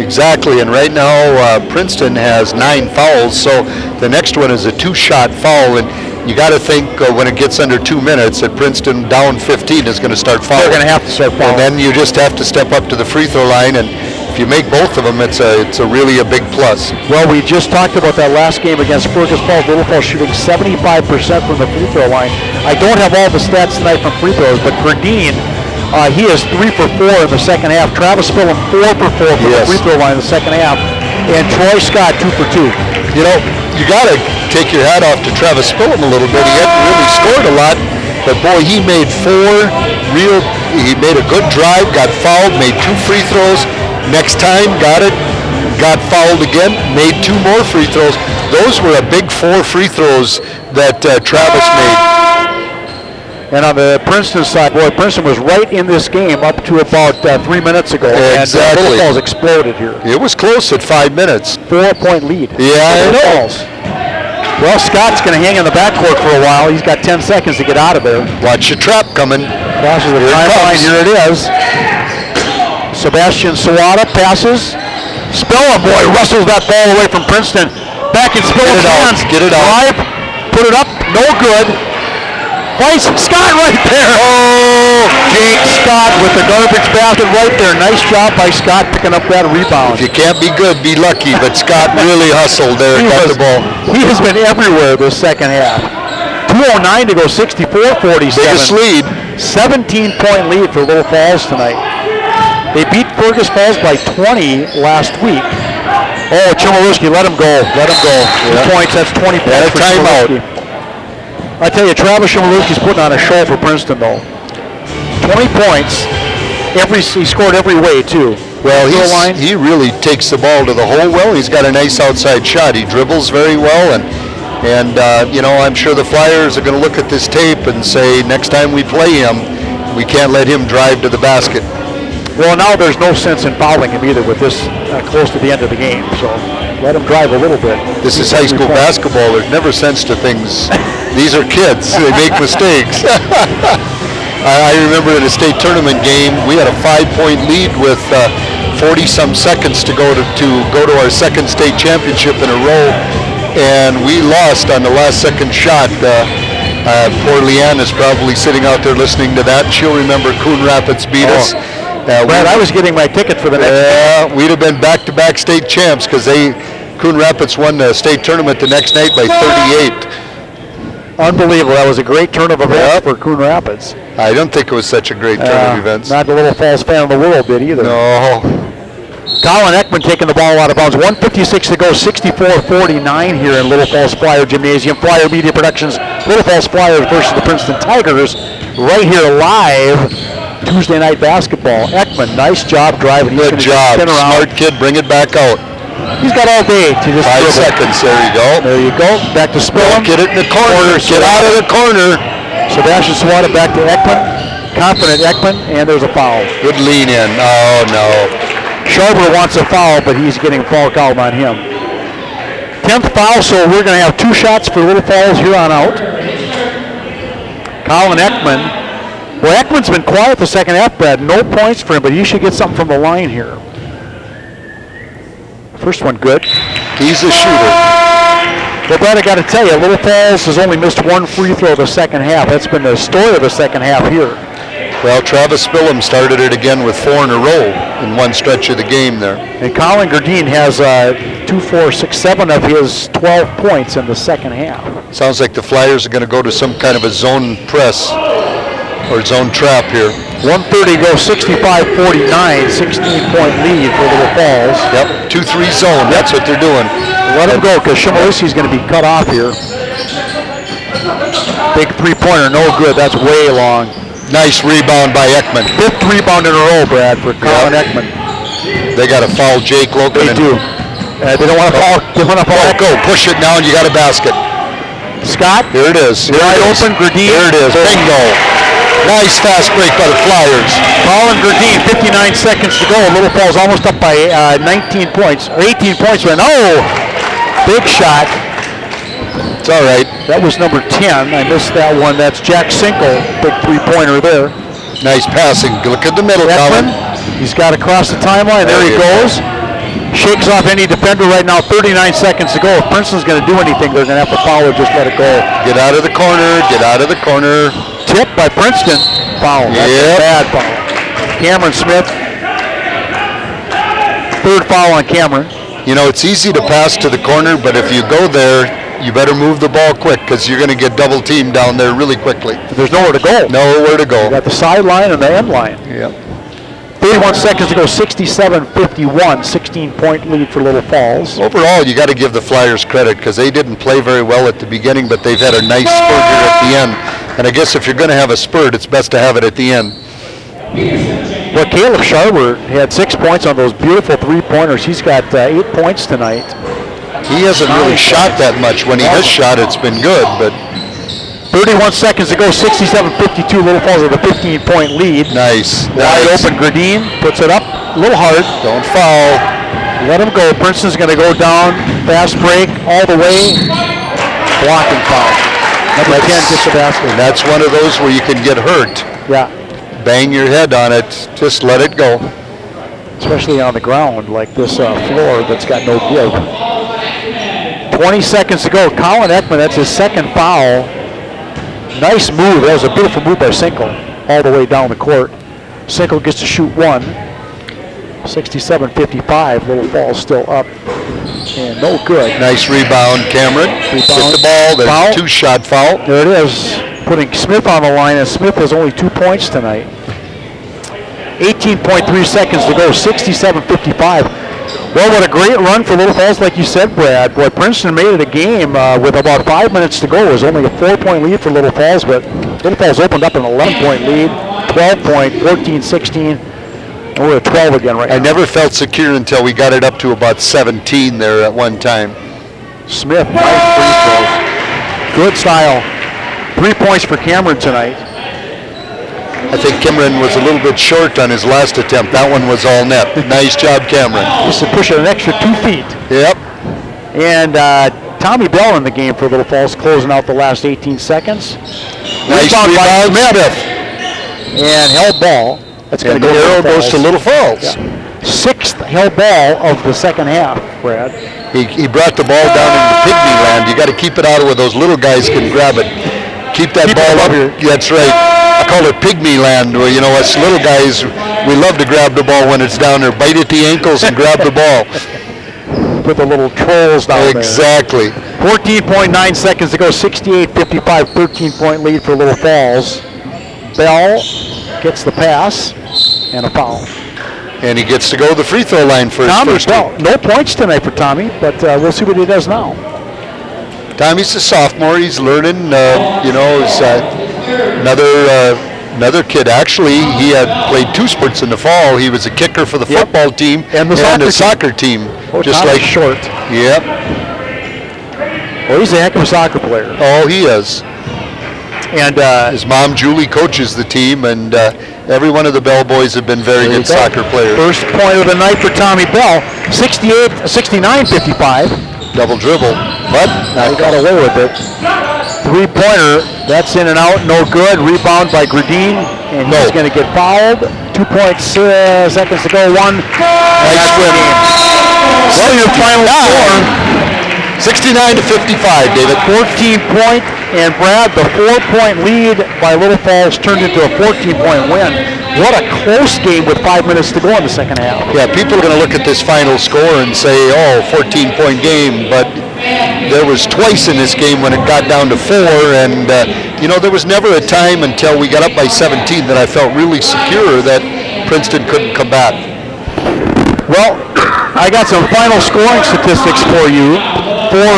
Exactly, and right now Princeton has 9 fouls, so the next one is a 2-shot foul, and you got to think when it gets under 2 minutes that Princeton down 15 is going to start fouling. They're going to have to start fouling. And then you just have to step up to the free throw line, and if you make both of them, it's a really a big plus. Well, we just talked about that last game against Fergus Falls. Little Falls shooting 75% from the free throw line. I don't have all the stats tonight from free throws, but Gerdine, he is 3 for 4 in the second half. Travis Phillum 4 for 4 from the free throw line in the second half. And Troy Scott 2 for 2. You know, you got to take your hat off to Travis Phillum a little bit. He hadn't really scored a lot, but boy, he made he made a good drive, got fouled, made 2 free throws. Next time, got it, got fouled again, made 2 more free throws. Those were a big 4 free throws that Travis made. And on the Princeton side, boy, Princeton was right in this game up to about 3 minutes ago. Exactly. And Little Falls exploded here. It was close at 5 minutes. 4-point lead. Yeah, I know. Falls. Well, Scott's going to hang in the backcourt for a while. He's got 10 seconds to get out of there. Watch your trap coming. Crosses the timeline. Here it is. Sebastian Sawada passes. Spillum, boy, wrestles that ball away from Princeton. Back in Spillum's hands. Get it out. Drive, put it up, no good. Place Scott right there. Oh, Jake Scott with the garbage basket right there. Nice job by Scott picking up that rebound. If you can't be good, be lucky. But Scott really hustled there, got the ball. He has been everywhere this second half. 2:09 to go, 64-47. Biggest lead. 17-point lead for Little Falls tonight. They beat Fergus Falls by 20 last week. Oh, Chmielewski, let him go. Let him go. 2 points, that's 20 points Yeah, for timeout. Chmielewski. I tell you, Travis Chmielewski's putting on a show for Princeton, though. 20 points. He scored every way, too. Well, he really takes the ball to the hole well. He's got a nice outside shot. He dribbles very well, and you know, I'm sure the Flyers are going to look at this tape and say, next time we play him, we can't let him drive to the basket. Well, now there's no sense in fouling him either with this close to the end of the game, so let him drive a little bit. This is high school basketball. There's never sense to things. These are kids. They make mistakes. I remember in a state tournament game, we had a 5-point lead with 40-some seconds to go to our second state championship in a row, and we lost on the last second shot. Poor Leanne is probably sitting out there listening to that. She'll remember Coon Rapids beat us. Brad, I was getting my ticket for the next game. We'd have been back-to-back state champs because Coon Rapids won the state tournament the next night by 38. Unbelievable. That was a great turn of events for Coon Rapids. I don't think it was such a great turn of events. Not the Little Falls fan in the world did either. No. Colin Ekman taking the ball out of bounds. 1:56 to go, 64-49 here in Little Falls Flyer Gymnasium. Flyer Media Productions, Little Falls Flyers versus the Princeton Tigers, right here live. Tuesday night basketball. Ekman, nice job driving. Good job. Smart kid, bring it back out. He's got all day to just 5 dribble. seconds, there you go. There you go. Back to Spillum. Get it in the corner. Get out of the corner. Sebastian Swada back to Ekman. Confident Ekman, and there's a foul. Good lean in. Oh, no. Sharber wants a foul, but he's getting a foul called on him. 10th foul, so we're going to have 2 shots for Little Falls here on out. Colin Ekman. Well, Ekman's been quiet the second half, Brad. No points for him, but he should get something from the line here. First one good. He's a shooter. Well, Brad, I got to tell you, Little Falls has only missed 1 free throw the second half. That's been the story of the second half here. Well, Travis Spillum started it again with 4 in a row in one stretch of the game there. And Colin Gerdine has 2, 4, 6, 7 of his 12 points in the second half. Sounds like the Flyers are going to go to some kind of a zone press or zone trap here. 1:30 go, 65-49, 16-point lead for Little Falls. Yep, 2-3 zone, that's what they're doing. Let him go because Chmielewski's going to be cut off here. Big three-pointer, no good. That's way long. Nice rebound by Ekman. 5th rebound in a row, Brad, for Colin Ekman. They got to foul Jake Logan. They do. They don't want to foul. They want to foul. Go, push it now, and you got a basket. Scott. Here it is. Wide open, Gerdine. Here it is. Bingo. Nice fast break by the Flyers. Colin Gerdine, 59 seconds to go. Little Falls almost up by 19 points, or 18 points right now. Oh, big shot. It's all right. That was number 10. I missed that one. That's Jack Sinkle, big three-pointer there. Nice passing. Look at the middle, Colin. He's got across the timeline. There he goes. Shakes off any defender right now. 39 seconds to go. If Princeton's going to do anything, they're going to have to foul or just let it go. Get out of the corner. Get out of the corner. Tip by Princeton. Foul. That's a bad foul. Cameron Smith. 3rd foul on Cameron. You know, it's easy to pass to the corner, but if you go there, you better move the ball quick because you're going to get double teamed down there really quickly. There's nowhere to go. Nowhere to go. You got the sideline and the end line. Yep. 31 seconds to go, 67-51, 16-point lead for Little Falls. Overall, you got to give the Flyers credit because they didn't play very well at the beginning, but they've had a nice spurt here at the end. And I guess if you're going to have a spurt, it's best to have it at the end. Well, Caleb Sharber had 6 points on those beautiful three-pointers. He's got 8 points tonight. He hasn't really shot that much. When he has shot, it's been good, but 31 seconds to go, 67-52. Little Falls with a 15-point lead. Nice. Wide open, Gerdine puts it up a little hard. Don't foul. Let him go. Princeton's going to go down, fast break all the way. Blocking foul. Number 10 gets the basket. And that's one of those where you can get hurt. Yeah. Bang your head on it. Just let it go. Especially on the ground like this floor that's got no give. 20 seconds to go. Colin Ekman, that's his 2nd foul. Nice move. That was a beautiful move by Sinkle. all the way down the court. Sinkle gets to shoot one. 67-55. Little Falls still up. And no good. Nice rebound, Cameron. Hit the ball. There's Foul. a 2-shot foul. There it is. Putting Smith on the line, and Smith has only 2 points tonight. 18.3 seconds to go. 67-55. Well, what a great run for Little Falls, like you said, Brad. Boy, Princeton made it a game with about 5 minutes to go. It was only a 4-point lead for Little Falls, but Little Falls opened up an 11-point lead, 12-point, 14-16, and we're at 12 again right now. I never felt secure until we got it up to about 17 there at one time. Smith, nice free throws. Good style. 3 points for Cameron tonight. I think Cameron was a little bit short on his last attempt. That one was all net. Nice job, Cameron. Just to push it an extra 2 feet. Yep. And Tommy Bell in the game for Little Falls, closing out the last 18 seconds. Nice Rebound by rebound, Smith. And held ball. That's going And to the go arrow goes to Little Falls. Yeah. 6th held ball of the second half, Brad. He brought the ball down into pygmy land. You got to keep it out of where those little guys can grab it. Keep that ball up here. That's right. I call it pygmy land, where, you know, us little guys, we love to grab the ball when it's down there. Bite at the ankles and grab the ball. Put the little trolls down Exactly. there. 14.9 seconds to go. 68-55, 13-point lead for Little Falls. Bell gets the pass and a foul. And he gets to go to the free throw line for his Tommy first Bell. game. No points tonight for Tommy, but we'll see what he does now. Tommy's a sophomore. He's learning. You know, he's another kid. Actually, he had played 2 sports in the fall. He was a kicker for the football team And the soccer team. Oh, just Tommy's like short. Yep. Well, he's a heck of a soccer player. Oh, he is. And His mom, Julie, coaches the team, and every one of the Bell boys have been very good soccer players. first point of the night for Tommy Bell. 69-55. Double dribble, but Now he got away with it. 3-pointer, that's in and out, no good. Rebound by Gradine, and he's going to get fouled. 2.6 seconds to go. nice win. Well, your final score, 69-55, David. 14-point, and Brad, the 4-point lead by Little Falls turned into a 14-point win. What a close game with 5 minutes to go in the second half. Yeah, people are going to look at this final score and say, oh, 14-point game, but there was twice in this game when it got down to 4, and you know, there was never a time until we got up by 17 that I felt really secure that Princeton couldn't come back. Well, I got some final scoring statistics for you. For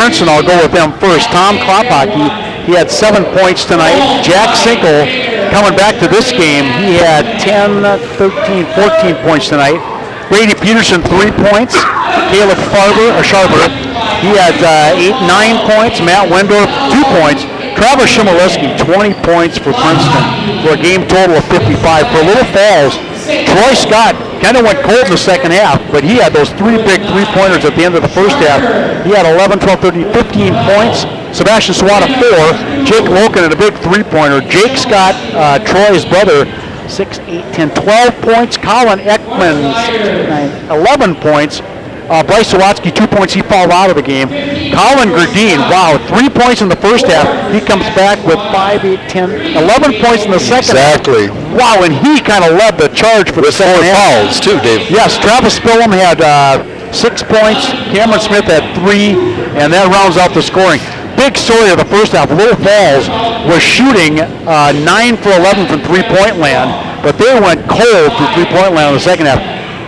Princeton, I'll go with them first. Tom Klopacki, he had 7 points tonight. Jack Sinkle, coming back to this game, he had 10, 13, 14 points tonight. Brady Peterson, 3 points. Caleb Sharper, he had 8, 9 points. Matt Wendorf, 2 points. Travis Shimoleski, 20 points for Princeton for a game total of 55. For Little Falls, Troy Scott kind of went cold in the second half, but he had those 3 big 3-pointers at the end of the first half. He had 11, 12, 13, 15 points. Sebastian Swata, 4. Jake Loken, a big 3-pointer. Jake Scott, Troy's brother, 6, 8, 10, 12 points. Colin Ekman, 11 points. Bryce Sawatsky, 2 points. He fouled out of the game. Colin Gradine, wow, 3 points in the first half. He comes back with 5, 8, 10, 11 points in the second Exactly. half. Wow, and he kind of led the charge for the second half. Fouls, too, Dave. Yes, Travis Spillum had 6 points. Cameron Smith had 3, and that rounds out the scoring. Big story of the first half. Little Falls was shooting 9 for 11 from 3-point land, but they went cold from 3-point land in the second half.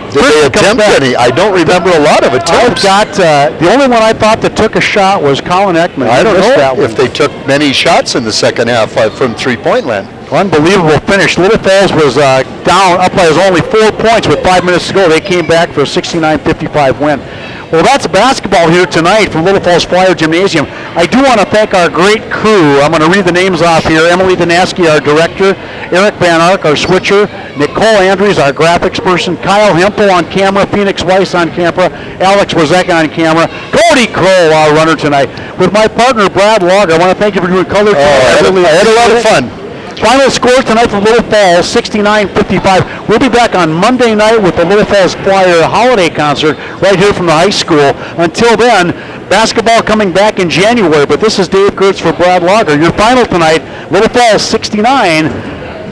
Did they attempt any? I don't remember a lot of attempts. I've got the only one I thought that took a shot was Colin Ekman. I don't missed know that one. if they took many shots in the second half from 3-point land. Unbelievable finish. Little Falls was down up by only 4 points with 5 minutes to go. They came back for a 69-55 win. Well, that's basketball here tonight from Little Falls Flyer Gymnasium. I do want to thank our great crew. I'm going to read the names off here. Emily Danaski, our director. Eric Van Ark, our switcher. Nicole Andrews, our graphics person. Kyle Hempel on camera. Phoenix Weiss on camera. Alex Wozek on camera. Cody Kroll, our runner tonight. With my partner, Brad Logger. I want to thank you for doing color. I had a lot of fun. Final score tonight from Little Falls, 69-55. We'll be back on Monday night with the Little Falls Flyer Holiday Concert right here from the high school. Until then, basketball coming back in January. But this is Dave Gertz for Brad Logger. Your final tonight, Little Falls 69,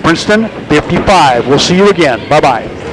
Princeton 55. We'll see you again. Bye-bye.